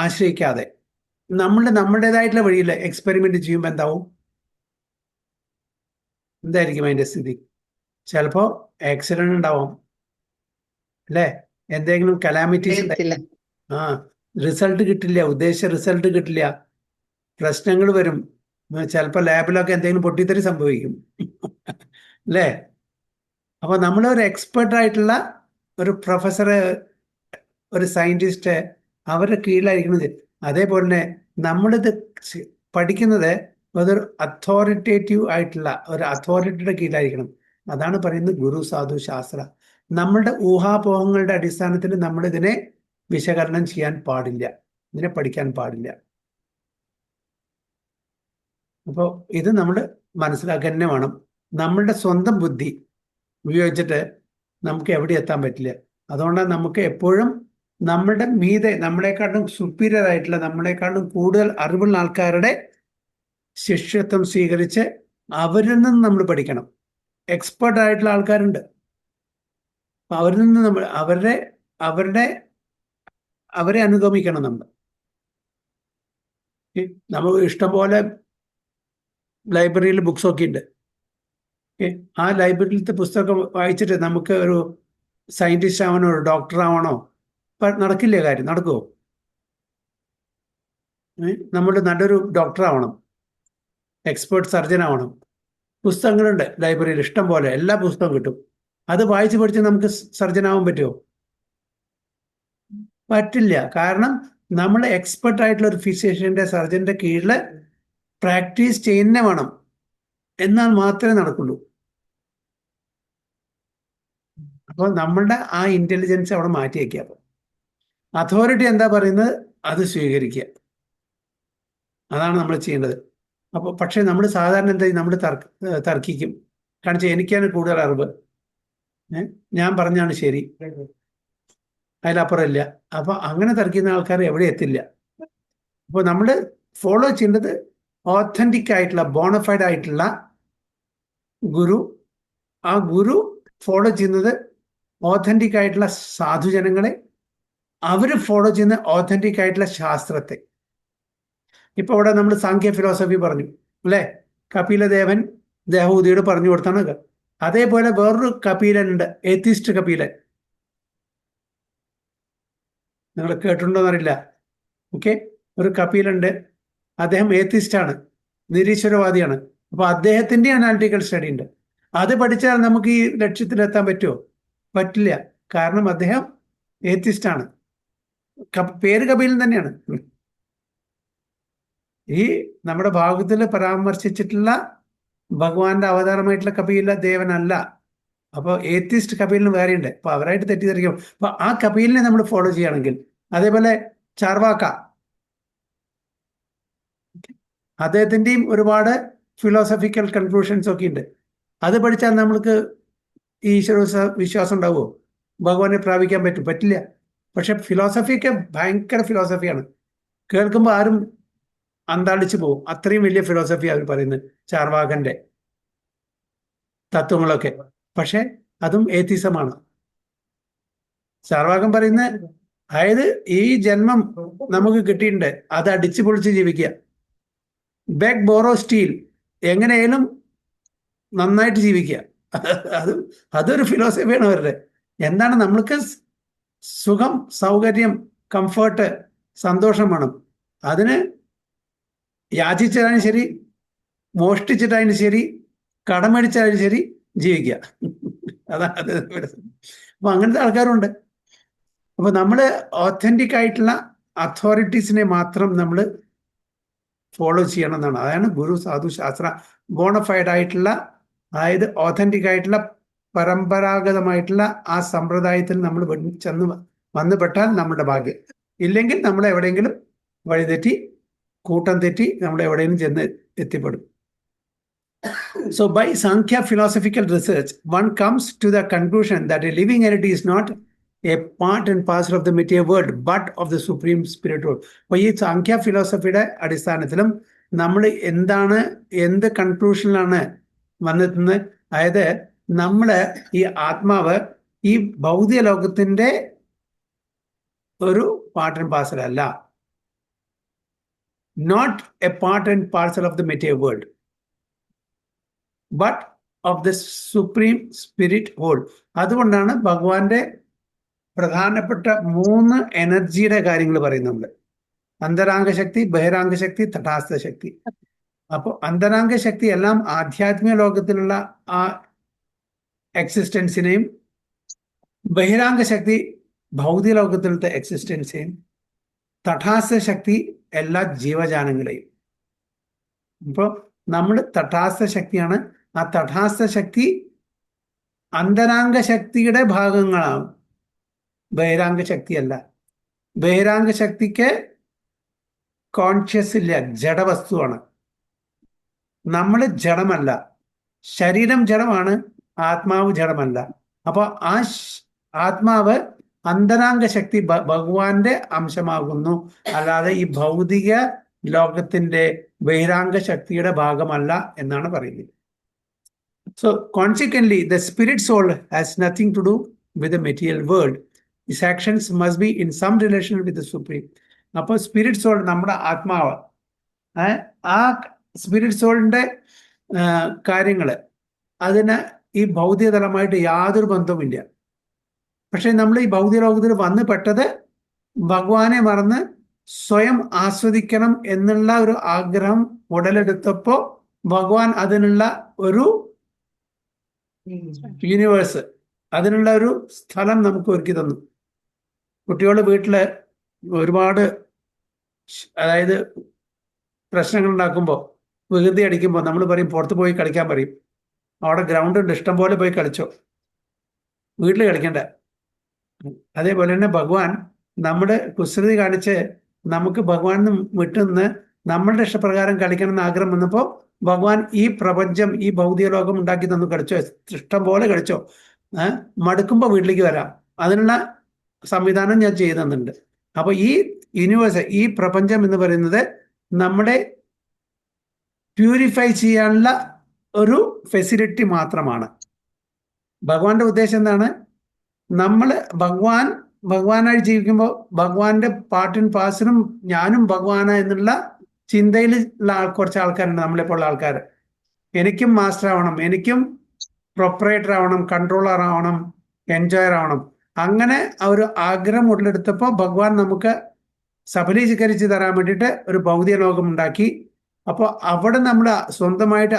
ആശ്രയിക്കാതെ നമ്മുടേതായിട്ടുള്ള വഴിയിൽ എക്സ്പെരിമെൻ്റ് ചെയ്യുമ്പോൾ എന്തായിരിക്കും അതിൻ്റെ സ്ഥിതി? ചിലപ്പോൾ ആക്സിഡന്റ് ഉണ്ടാവും, അല്ലേ? എന്തെങ്കിലും കലാമിറ്റീസ് റിസൾട്ട് കിട്ടില്ല, ഉദ്ദേശിച്ച റിസൾട്ട് കിട്ടില്ല, പ്രശ്നങ്ങൾ വരും. ചിലപ്പോൾ ലാബിലൊക്കെ എന്തെങ്കിലും പൊട്ടിത്തെറി സംഭവിക്കും, അല്ലേ? അപ്പോൾ നമ്മളൊരു എക്സ്പെർട്ടായിട്ടുള്ള ഒരു പ്രൊഫസറ്, ഒരു സയൻറ്റിസ്റ്റ്, അവരുടെ കീഴിലായിരിക്കുന്നത്. അതേപോലെ തന്നെ നമ്മളിത് പഠിക്കുന്നത് അതൊരു അതോറിറ്റേറ്റീവ് ആയിട്ടുള്ള ഒരു അതോറിറ്റിയുടെ കീഴിലായിരിക്കണം. അതാണ് പറയുന്നത് ഗുരു, സാധു, ശാസ്ത്ര. നമ്മളുടെ ഊഹാപോഹങ്ങളുടെ അടിസ്ഥാനത്തിൽ നമ്മളിതിനെ വിശകലനം ചെയ്യാൻ പാടില്ല, ഇതിനെ പഠിക്കാൻ പാടില്ല. അപ്പോൾ ഇത് നമ്മൾ മനസ്സിലാക്കുക തന്നെ വേണം. നമ്മളുടെ സ്വന്തം ബുദ്ധി ഉപയോഗിച്ചിട്ട് നമുക്ക് എവിടെ എത്താൻ പറ്റില്ല. അതുകൊണ്ടാണ് നമുക്ക് എപ്പോഴും നമ്മളുടെ മീതെ, നമ്മളെക്കാളും സുപ്പീരിയർ ആയിട്ടുള്ള, നമ്മളെക്കാളും കൂടുതൽ അറിവുള്ള ആൾക്കാരുടെ ശിഷ്യത്വം സ്വീകരിച്ച് അവരിൽ നിന്ന് നമ്മൾ പഠിക്കണം. എക്സ്പേർട്ട് ആയിട്ടുള്ള ആൾക്കാരുണ്ട്, അപ്പം അവരിൽ നിന്ന് നമ്മൾ അവരെ അനുഗമിക്കണം. നമ്മൾ ഇഷ്ടംപോലെ ലൈബ്രറിയിൽ ബുക്സൊക്കെ ഉണ്ട്. ആ ലൈബ്രറിയിലത്തെ പുസ്തകം വായിച്ചിട്ട് നമുക്ക് ഒരു സയൻറ്റിസ്റ്റ് ആവണോ, ഒരു ഡോക്ടർ ആവണോ, നടക്കില്ല. കാര്യം നടക്കുമോ? നമ്മൾ നല്ലൊരു ഡോക്ടർ ആവണം, എക്സ്പേർട്ട് സർജൻ ആവണം. പുസ്തകങ്ങളുണ്ട് ലൈബ്രറിയിൽ ഇഷ്ടം പോലെ, എല്ലാ പുസ്തകവും കിട്ടും. അത് വായിച്ച് പഠിച്ച് നമുക്ക് സർജൻ ആവാൻ പറ്റുമോ? പറ്റില്ല. കാരണം നമ്മൾ എക്സ്പെർട്ട് ആയിട്ടുള്ള ഒരു ഫിസിഷ്യൻ്റെ, സർജൻ്റെ കീഴിൽ പ്രാക്ടീസ് ചെയ്യുന്ന വേണം, എന്നാൽ മാത്രമേ നടക്കുള്ളൂ. അപ്പോൾ നമ്മളുടെ ആ ഇൻ്റലിജൻസ് അവിടെ മാറ്റി വയ്ക്കുക. അപ്പോൾ അതോറിറ്റി എന്താ പറയുന്നത് അത് സ്വീകരിക്കുക, അതാണ് നമ്മൾ ചെയ്യേണ്ടത്. അപ്പോൾ പക്ഷേ നമ്മൾ സാധാരണ എന്താ, നമ്മൾ തർക്കിക്കും. കാരണം വെച്ചാൽ എനിക്കാണ് കൂടുതൽ അറിവ്, ഞാൻ പറഞ്ഞാണ് ശരി, അതിലപ്പുറം ഇല്ല. അപ്പോൾ അങ്ങനെ തർക്കിക്കുന്ന ആൾക്കാർ എവിടെ എത്തില്ല. അപ്പോൾ നമ്മൾ ഫോളോ ചെയ്യേണ്ടത് ഓത്തൻറ്റിക് ആയിട്ടുള്ള, ബോണഫൈഡ് ആയിട്ടുള്ള ഗുരു. ആ ഗുരു ഫോളോ ചെയ്യുന്നത് ഓത്തൻറ്റിക് ആയിട്ടുള്ള സാധുജനങ്ങളെ, അവർ ഫോളോ ചെയ്യുന്ന ഓത്തൻറ്റിക് ആയിട്ടുള്ള ശാസ്ത്രത്തെ. ഇപ്പോൾ ഇവിടെ നമ്മൾ സാങ്ക്യ ഫിലോസഫി പറഞ്ഞു, അല്ലേ? കപിലദേവൻ ദേഹൂതിയോട് പറഞ്ഞു കൊടുത്താണ്. അതേപോലെ വേറൊരു കപിലൻ ഉണ്ട്, എത്തിസ്റ്റ് കപിലൻ. നിങ്ങൾ കേട്ടിട്ടുണ്ടോന്നറിയില്ല. ഓക്കെ, ഒരു കപിലുണ്ട്, അദ്ദേഹം ഏത്തിസ്റ്റാണ്, നിരീശ്വരവാദിയാണ്. അപ്പോൾ അദ്ദേഹത്തിൻ്റെ അനാലിറ്റിക്കൽ സ്റ്റഡി ഉണ്ട്. അത് പഠിച്ചാൽ നമുക്ക് ഈ ലക്ഷ്യത്തിലെത്താൻ പറ്റുമോ? പറ്റില്ല. കാരണം അദ്ദേഹം ഏത്തിസ്റ്റാണ്. പേര് കപിലൻ തന്നെയാണ്. ഈ നമ്മുടെ ഭാഗത്തിൽ പരാമർശിച്ചിട്ടുള്ള ഭഗവാന്റെ അവതാരമായിട്ടുള്ള കപില ദേവനല്ല. അപ്പോൾ ഏത്തിസ്റ്റ് കപിലിന് വേറെയുണ്ട്. അപ്പോൾ അവരായിട്ട് തെറ്റിദ്ധരിക്കും. അപ്പോൾ ആ കപിലിനെ നമ്മൾ ഫോളോ ചെയ്യുകയാണെങ്കിൽ, അതേപോലെ ചാർവാക്ക, അദ്ദേഹത്തിൻ്റെയും ഒരുപാട് ഫിലോസഫിക്കൽ കൺക്ലൂഷൻസ് ഒക്കെ ഉണ്ട്. അത് പഠിച്ചാൽ നമ്മൾക്ക് ഈശ്വര വിശ്വാസം ഉണ്ടാവുമോ? ഭഗവാനെ പ്രാപിക്കാൻ പറ്റില്ല. പക്ഷെ ഫിലോസഫിയൊക്കെ ഭയങ്കര ഫിലോസഫിയാണ്. കേൾക്കുമ്പോൾ ആരും അന്താളിച്ചു പോകും. അത്രയും വലിയ ഫിലോസഫി അവർ പറയുന്നത്, ചാർവാകന്റെ തത്വങ്ങളൊക്കെ. പക്ഷെ അതും ഏത്തിസമാണ്. ചാർവാകൻ പറയുന്ന അതായത് ഈ ജന്മം നമുക്ക് കിട്ടിയിട്ടുണ്ട്, അത് അടിച്ചു പൊളിച്ച് ജീവിക്കുക. ബെഗ് ബോറോ സ്റ്റീൽ, എങ്ങനെയായാലും നന്നായിട്ട് ജീവിക്കുക. അതൊരു ഫിലോസഫിയാണ് അവരുടെ. എന്താണ് നമ്മൾക്ക് സുഖം, സൗകര്യം, കംഫർട്ട്, സന്തോഷം വേണം. അതിന് യാചിച്ചതായാലും ശരി, മോഷ്ടിച്ചിട്ടായാലും ശരി, കടമേടിച്ചാലും ശരി ജീവിക്കുക. അതാണ് അത്. അപ്പൊ അങ്ങനത്തെ ആൾക്കാരുണ്ട്. അപ്പൊ നമ്മൾ ഓത്തന്റിക് ആയിട്ടുള്ള അതോറിറ്റീസിനെ മാത്രം നമ്മൾ ഫോളോ ചെയ്യണം എന്നാണ്. അതാണ് ഗുരു, സാധു, ശാസ്ത്ര, ബോണഫൈഡ് ആയിട്ടുള്ള, അതായത് ഓത്തന്റിക് ആയിട്ടുള്ള പരമ്പരാഗതമായിട്ടുള്ള ആ സമ്പ്രദായത്തിൽ നമ്മൾ ചെന്ന് വന്നുപെട്ടാൽ നമ്മുടെ ഭാഗ്യം. ഇല്ലെങ്കിൽ നമ്മൾ എവിടെയെങ്കിലും വഴിതെറ്റി, കൂട്ടം തെറ്റി നമ്മൾ എവിടെയെങ്കിലും ചെന്ന് എത്തിപ്പെടും. So by Sankhya philosophical research, one comes to the conclusion that a living entity is not a part and parcel of the material world, but of the supreme spirit world. അപ്പോൾ ഈ സാഖ്യ ഫിലോസഫിയുടെ അടിസ്ഥാനത്തിലും നമ്മൾ എന്ത് കൺക്ലൂഷനിലാണ് വന്നെത്തുന്നത്? അതായത് നമ്മള് ഈ ആത്മാവ് ഈ ഭൗതിക ലോകത്തിന്റെ ഒരു പാർട്ട് ആൻഡ് പാർസൽ അല്ല. Not a part and parcel of the material world, but of the supreme spirit world. അതുകൊണ്ടാണ് ഭഗവാന്റെ പ്രധാനപ്പെട്ട 3 എനർജിയുടെ കാര്യങ്ങൾ പറയുന്നത് നമ്മൾ. അന്തരാംഗ ശക്തി, ബഹിരാംഗ ശക്തി, തഥാസ്ഥ ശക്തി. അപ്പോൾ അന്തരാംഗ ശക്തി എല്ലാം ആധ്യാത്മിക ലോകത്തിലുള്ള ആ എക്സിസ്റ്റൻസിനെയും, ബഹിരാംഗ ശക്തി ഭൗതിക ലോകത്തിലത്തെ എക്സിസ്റ്റൻസിനെയും, തഥാസ്ഥ ശക്തി എല്ലാ ജീവജാലങ്ങളെയും. ഇപ്പോൾ നമ്മൾ തഥാസ്ഥ ശക്തിയാണ്. ആ തഥാസ്ഥ ശക്തി അന്തരാംഗ ശക്തിയുടെ ഭാഗങ്ങളാണ്, ബഹിരാംഗ ശക്തിയല്ല. ബഹിരാംഗ ശക്തിക്ക് കോൺഷ്യസ് ഇല്ല, ജഡവസ്തുവാണ്. നമ്മൾ ജഡമല്ല, ശരീരം ജഡമാണ്, ആത്മാവ് ജഡമല്ല. അപ്പൊ ആ ആത്മാവ് അന്തരാംഗ ശക്തി ഭഗവാന്റെ അംശമാകുന്നു, അല്ലാതെ ഈ ഭൗതിക ലോകത്തിന്റെ ബഹിരാംഗ ശക്തിയുടെ ഭാഗമല്ല എന്നാണ് പറയുന്നത്. So consequently, the spirit soul has nothing to do with the material world. Its actions must be in some relation with the supreme. അപ്പോൾ സ്പിരിറ്റ് സോൾ, നമ്മുടെ ആത്മാവ്, ആ സ്പിരിറ്റ് സോളിന്റെ കാര്യങ്ങള് അതിന് ഈ ഭൗതികതലമായിട്ട് യാതൊരു ബന്ധവുമില്ല. പക്ഷെ നമ്മൾ ഈ ഭൗതിക ലോകത്തിൽ വന്ന് പെട്ടത് ഭഗവാനെ മറന്ന് സ്വയം ആസ്വദിക്കണം എന്നുള്ള ഒരു ആഗ്രഹം ഉടലെടുത്തപ്പോൾ ഭഗവാൻ അതിനുള്ള ഒരു യൂണിവേഴ്സ്, അതിനുള്ള ഒരു സ്ഥലം നമുക്ക് ഒരുക്കി തന്നു. കുട്ടികളുടെ വീട്ടില് ഒരുപാട്, അതായത് പ്രശ്നങ്ങൾ ഉണ്ടാക്കുമ്പോൾ, വികൃതി അടിക്കുമ്പോൾ നമ്മൾ പറയും പുറത്ത് പോയി കളിക്കാൻ പറയും. അവിടെ ഗ്രൗണ്ട് ഉണ്ട്, ഇഷ്ടം പോലെ പോയി കളിച്ചോ, വീട്ടിൽ കളിക്കണ്ട. അതേപോലെ തന്നെ ഭഗവാൻ നമ്മുടെ കുസൃതി കാണിച്ച് നമുക്ക് ഭഗവാൻ വിട്ടുനിന്ന് നമ്മളുടെ ഇഷ്ടപ്രകാരം കളിക്കണം എന്ന് ആഗ്രഹം വന്നപ്പോൾ ഭഗവാൻ ഈ പ്രപഞ്ചം, ഈ ഭൗതിക ലോകം ഉണ്ടാക്കി തന്നു. കളിച്ചോ, ഇഷ്ടം പോലെ കളിച്ചോ, മടുക്കുമ്പോൾ വീട്ടിലേക്ക് വരാം, അതിനുള്ള സംവിധാനം ഞാൻ ചെയ്തു തന്നിട്ടുണ്ട്. അപ്പൊ ഈ യൂണിവേഴ്സ്, ഈ പ്രപഞ്ചം എന്ന് പറയുന്നത് നമ്മുടെ പ്യൂരിഫൈ ചെയ്യാനുള്ള ഒരു ഫെസിലിറ്റി മാത്രമാണ്. ഭഗവാന്റെ ഉദ്ദേശം എന്താണ്? നമ്മൾ ഭഗവാനായി ജീവിക്കുമ്പോൾ ഭഗവാന്റെ പാർട്ടും പാർസലും ഞാനും ഭഗവാന എന്നുള്ള ചിന്തയിൽ ഉള്ള കുറച്ച് ആൾക്കാരുണ്ട്, നമ്മളെപ്പോലുള്ള ആൾക്കാർ. എനിക്കും മാസ്റ്റർ ആവണം, എനിക്കും പ്രൊപ്പറേറ്റർ ആവണം, കൺട്രോളർ ആവണം, എൻജോയർ ആവണം. അങ്ങനെ ഒരു ആഗ്രഹം ഉടലെടുത്തപ്പോൾ ഭഗവാൻ നമുക്ക് സഫലീകരിച്ച് തരാൻ വേണ്ടിയിട്ട് ഒരു ഭൗതിക ലോകം ഉണ്ടാക്കി. അപ്പോൾ അവിടെ നമ്മൾ സ്വന്തമായിട്ട്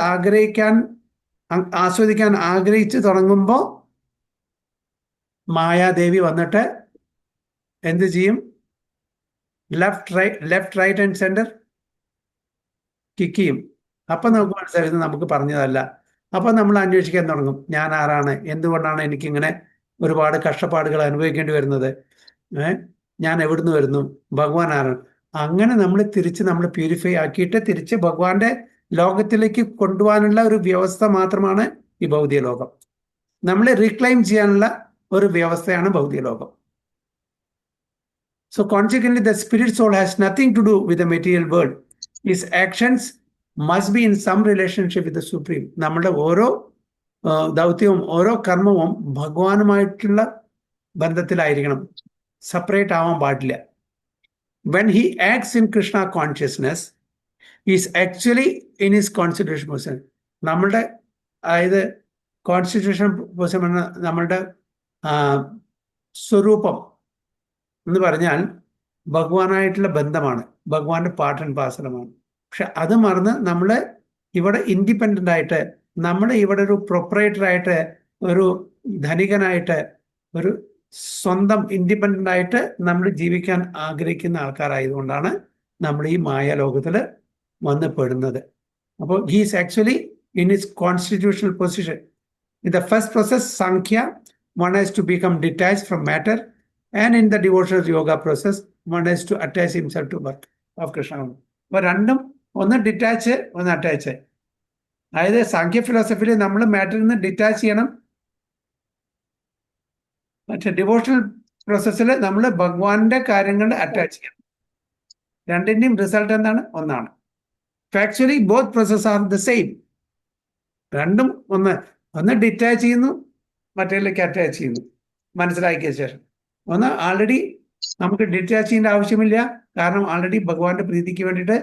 ആസ്വദിക്കാൻ ആഗ്രഹിച്ച് തുടങ്ങുമ്പോൾ മായാദേവി വന്നിട്ട് എന്ത് ചെയ്യും? Left right and centre kick ചെയ്യും. അപ്പൊ നമുക്ക് മനസ്സിലായത് നമുക്ക് പറഞ്ഞതല്ല. അപ്പൊ നമ്മൾ അന്വേഷിക്കാൻ തുടങ്ങും, ഞാൻ ആരാണ്, എന്തുകൊണ്ടാണ് എനിക്കിങ്ങനെ ഒരുപാട് കഷ്ടപ്പാടുകൾ അനുഭവിക്കേണ്ടി വരുന്നത്, ഞാൻ എവിടുന്ന് വരുന്നു, ഭഗവാൻ ആരാണ്. അങ്ങനെ നമ്മൾ പ്യൂരിഫൈ ആക്കിയിട്ട് തിരിച്ച് ഭഗവാന്റെ ലോകത്തിലേക്ക് കൊണ്ടുപോകാനുള്ള ഒരു വ്യവസ്ഥ മാത്രമാണ് ഈ ഭൗതിക ലോകം. നമ്മളെ റീക്ലൈം ചെയ്യാനുള്ള ഒരു വ്യവസ്ഥയാണ് ഭൗതിക ലോകം. So consequently, the spirit soul has nothing to do with the material world. Its actions must be in some relationship with the supreme. നമ്മളുടെ ഓരോ ദൗത്യവും ഓരോ കർമ്മവും ഭഗവാനുമായിട്ടുള്ള ബന്ധത്തിലായിരിക്കണം, സെപ്പറേറ്റ് ആവാൻ പാടില്ല. When he acts in Krishna consciousness, he is actually in his constitution position. നമ്മളുടെ അതായത് constitution position എന്ന നമ്മളുടെ സ്വരൂപം എന്ന് പറഞ്ഞാൽ ഭഗവാനായിട്ടുള്ള ബന്ധമാണ്, ഭഗവാന്റെ പാർട്ട് ആൻഡ് പാർസലുമാണ്. പക്ഷെ അത് മറന്ന് നമ്മൾ ഇവിടെ ഇൻഡിപെൻഡൻ്റ് ആയിട്ട്, നമ്മൾ ഇവിടെ ഒരു പ്രൊപ്പറേറ്ററായിട്ട്, ഒരു ധനികനായിട്ട്, ഒരു സ്വന്തം ഇൻഡിപെൻഡൻ്റ് ആയിട്ട് നമ്മൾ ജീവിക്കാൻ ആഗ്രഹിക്കുന്ന ആൾക്കാരായതുകൊണ്ടാണ് നമ്മൾ ഈ മായാലോകത്തിൽ വന്ന് പെടുന്നത്. അപ്പോൾ he's actually in his constitutional position. In the first process Sankhya, one has to become detached from matter, and in the devotional yoga process one has to attach himself to birth of Krishna. അപ്പോൾ രണ്ടും ഒന്ന് detach, ഒന്ന് attach. അതായത് സാഖ്യ ഫിലോസഫിയിൽ നമ്മൾ മാറ്ററിൽ നിന്ന് detach ചെയ്യണം, മറ്റേ devotional പ്രോസസ്സിൽ നമ്മൾ ഭഗവാന്റെ കാര്യങ്ങൾ അറ്റാച്ച് ചെയ്യണം. രണ്ടിൻ്റെയും റിസൾട്ട് എന്താണ്? ഒന്നാണ്. Actually both process are the same. രണ്ടും ഒന്ന് ഡിറ്റാച്ച് ചെയ്യുന്നു, മറ്റേതിലേക്ക് അറ്റാച്ച് ചെയ്യുന്നു. മനസ്സിലാക്കിയ ശേഷം ഒന്ന് ആൾറെഡി നമുക്ക് ഡിറ്റാച്ച് ചെയ്യേണ്ട ആവശ്യമില്ല, കാരണം ആൾറെഡി ഭഗവാന്റെ പ്രീതിക്ക് വേണ്ടിയിട്ട്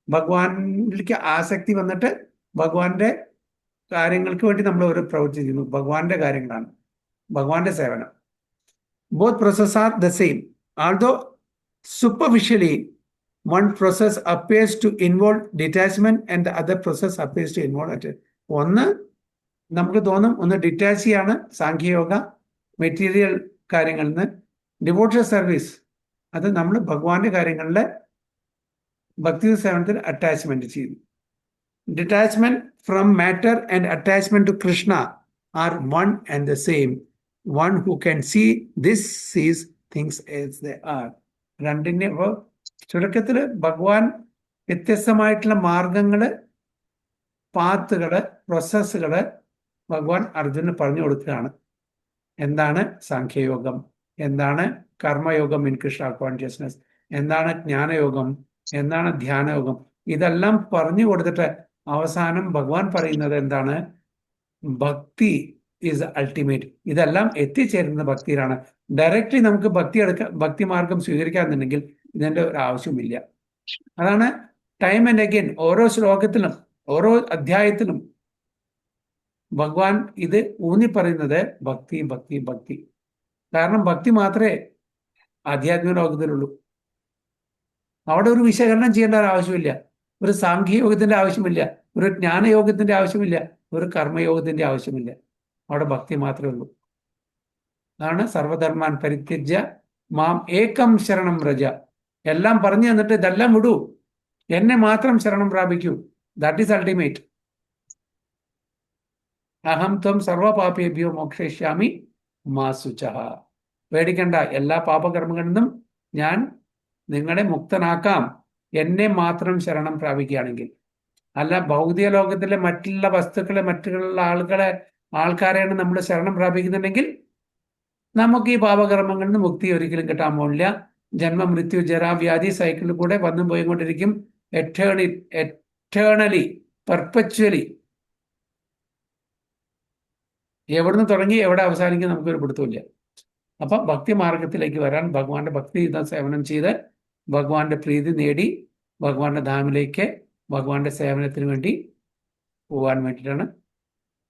ഭഗവാനിലേക്ക് ആസക്തി വന്നിട്ട് ഭഗവാന്റെ കാര്യങ്ങൾക്ക് വേണ്ടി നമ്മൾ ഒരു പ്രവൃത്തി ചെയ്യുന്നു. ഭഗവാന്റെ കാര്യങ്ങളാണ്, ഭഗവാന്റെ സേവനം. Both process are the same. ആൾദോ superficially one process appears to involve detachment and the other process appears to involve attachment. ഒന്ന് നമുക്ക് തോന്നും ഒന്ന് ഡിറ്റാച്ച് ചെയ്യാണ് സാഖ്യയോഗ മെറ്റീരിയൽ കാര്യങ്ങളിൽ നിന്ന്. ഡിവോഷണൽ സർവീസ് അത് നമ്മൾ ഭഗവാന്റെ കാര്യങ്ങളിലെ ഭക്തി സേവനത്തിൽ അറ്റാച്ച്മെന്റ് ചെയ്യുന്നു. Detachment from matter and attachment to Krishna are one and the same. One who can see this sees things as they are. രണ്ടിൻ്റെ ഇപ്പോൾ ചുരുക്കത്തിൽ ഭഗവാൻ വ്യത്യസ്തമായിട്ടുള്ള മാർഗങ്ങള്, പാത്തുകള്, പ്രോസസ്സുകള് ഭഗവാൻ അർജുനന് പറഞ്ഞു കൊടുക്കുകയാണ്. എന്താണ് സാഖ്യയോഗം, എന്താണ് കർമ്മയോഗം ഇൻ കൃഷ്ണ കോൺഷ്യസ്നസ്, എന്താണ് ജ്ഞാനയോഗം, എന്താണ് ധ്യാനയോഗം, ഇതെല്ലാം പറഞ്ഞു കൊടുത്തിട്ട് അവസാനം ഭഗവാൻ പറയുന്നത് എന്താണ്? ഭക്തി ഈസ് അൾട്ടിമേറ്റ്. ഇതെല്ലാം എത്തിച്ചേരുന്ന ഭക്തിയിലാണ്. ഡയറക്റ്റ്ലി നമുക്ക് ഭക്തി മാർഗം സ്വീകരിക്കാന്നുണ്ടെങ്കിൽ ഇതിൻ്റെ ഒരു ആവശ്യമില്ല. അതാണ് ടൈം ആൻഡ് അഗൈൻ ഓരോ ശ്ലോകത്തിലും ഓരോ അധ്യായത്തിലും ഭഗവാൻ ഇത് ഊന്നി പറയുന്നത് ഭക്തി ഭക്തി ഭക്തി. കാരണം ഭക്തി മാത്രമേ ആധ്യാത്മിക ലോകത്തിലുള്ളൂ. അവിടെ ഒരു വിശകലനം ചെയ്യേണ്ട ഒരു ആവശ്യമില്ല, ഒരു സാഖ്യയോഗത്തിന്റെ ആവശ്യമില്ല, ഒരു ജ്ഞാനയോഗത്തിന്റെ ആവശ്യമില്ല, ഒരു കർമ്മയോഗത്തിന്റെ ആവശ്യമില്ല. അവിടെ ഭക്തി മാത്രമേ ഉള്ളൂ. അതാണ് സർവധർമാൻ പരിത്യജ്യ മാം ഏകം ശരണം വ്രജ. എല്ലാം പറഞ്ഞു തന്നിട്ട് ഇതെല്ലാം വിടൂ, എന്നെ മാത്രം ശരണം പ്രാപിക്കൂ. That is ultimate. അഹം ത്വം സർവപാപേഭ്യോ മോക്ഷയിഷ്യാമി മാ ശുചഃ. പേടിക്കണ്ട, എല്ലാ പാപകർമ്മങ്ങളിൽ നിന്നും ഞാൻ നിങ്ങളെ മുക്തനാക്കാം, എന്നെ മാത്രം ശരണം പ്രാപിക്കുകയാണെങ്കിൽ. അല്ല ഭൗതിക ലോകത്തിലെ മറ്റുള്ള വസ്തുക്കളെ, മറ്റുള്ള ആൾക്കാരെയാണ് നമ്മൾ ശരണം പ്രാപിക്കുന്നുണ്ടെങ്കിൽ നമുക്ക് ഈ പാപകർമ്മങ്ങളിൽ നിന്ന് മുക്തി ഒരിക്കലും കിട്ടാൻ പോകില്ല. ജന്മ മൃത്യു ജരാ വ്യാധി സൈക്കിളിൽ കൂടെ വന്നും പോയിക്കൊണ്ടിരിക്കും. Eternally perpetually. എവിടുന്ന് തുടങ്ങി എവിടെ അവസാനിക്കും നമുക്കൊരു പിടുത്തമില്ല. അപ്പം ഭക്തി മാർഗത്തിലേക്ക് വരാൻ, ഭഗവാന്റെ ഭക്തി സേവനം ചെയ്ത് ഭഗവാന്റെ പ്രീതി നേടി ഭഗവാന്റെ ധാമിലേക്ക് ഭഗവാന്റെ സേവനത്തിന് വേണ്ടി പോകാൻ വേണ്ടിയിട്ടാണ്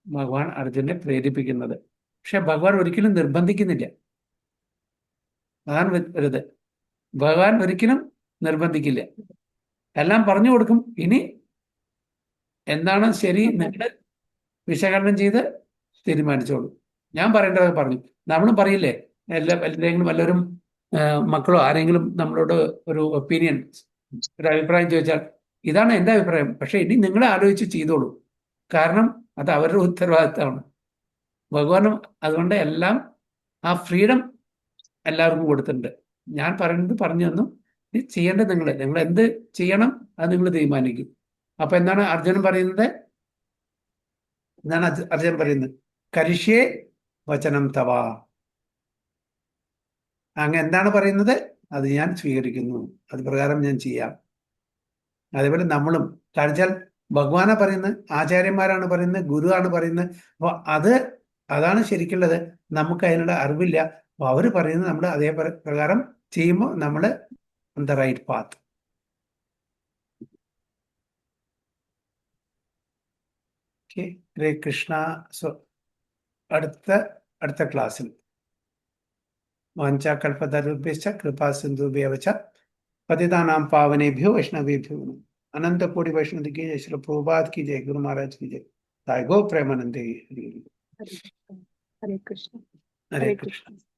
ഭഗവാൻ അർജുനെ പ്രേരിപ്പിക്കുന്നത്. പക്ഷെ ഭഗവാൻ ഒരിക്കലും നിർബന്ധിക്കുന്നില്ല. അതാണ് വരുത്. ഭഗവാൻ ഒരിക്കലും നിർബന്ധിക്കില്ല, എല്ലാം പറഞ്ഞു കൊടുക്കും. ഇനി എന്താണ് ശരി നിങ്ങൾ വിശകലനം ചെയ്ത് തീരുമാനിച്ചോളൂ. ഞാൻ പറയേണ്ടത് പറഞ്ഞു. നമ്മളും പറയില്ലേ, എന്തെങ്കിലും വല്ലവരും മക്കളോ ആരെങ്കിലും നമ്മളോട് ഒരു ഒപ്പീനിയൻ, ഒരു അഭിപ്രായം ചോദിച്ചാൽ ഇതാണ് എൻ്റെ അഭിപ്രായം, പക്ഷെ ഇനി നിങ്ങളെ ആലോചിച്ച് ചെയ്തോളൂ, കാരണം അത് അവരുടെ ഉത്തരവാദിത്തമാണ്. ഭഗവാനും അതുകൊണ്ട് എല്ലാം ആ ഫ്രീഡം എല്ലാവർക്കും കൊടുത്തിട്ടുണ്ട്. ഞാൻ പറയുന്നത് പറഞ്ഞു തന്നു, ഇത് ചെയ്യേണ്ടത് നിങ്ങൾ എന്ത് ചെയ്യണം അത് നിങ്ങൾ തീരുമാനിക്കും. അപ്പൊ എന്താണ് അർജുനൻ പറയുന്നത്? എന്താണ് അർജുനൻ പറയുന്നത്? കരിഷ്യേ വചനം തവ. അങ്ങ് എന്താണ് പറയുന്നത് അത് ഞാൻ സ്വീകരിക്കുന്നു, അത് പ്രകാരം ഞാൻ ചെയ്യാം. അതേപോലെ നമ്മളും കാണിച്ചാൽ ഭഗവാനാ പറയുന്നത്, ആചാര്യന്മാരാണ് പറയുന്നത്, ഗുരുവാണ് പറയുന്നത്. അപ്പൊ അതാണ് ശരിക്കുള്ളത്. നമുക്ക് അതിനുള്ള അറിവില്ല. അപ്പൊ അവര് പറയുന്നത് നമ്മൾ അതേ പ്രകാരം ചെയ്യുമ്പോൾ നമ്മൾ on the right path. Okay, Hare Krishna. So അടുത്ത ക്ലാസ്സിൽ വാഞ്ചാകൽപതരുഭ്യശ്ച കൃപാ സിന്ധുഭ്യവ ച പതിതാനാം പാവനേഭ്യോ വൈഷ്ണവേഭ്യോ നമഃ. अनंत कोटि वैष्णव की जय, श्री प्रभुपाद की जय, गुरु महाराज की जय, साई गो प्रेमानंदे। हरे कृष्ण हरे कृष्ण हरे हरे कृष्ण। कृष्ण।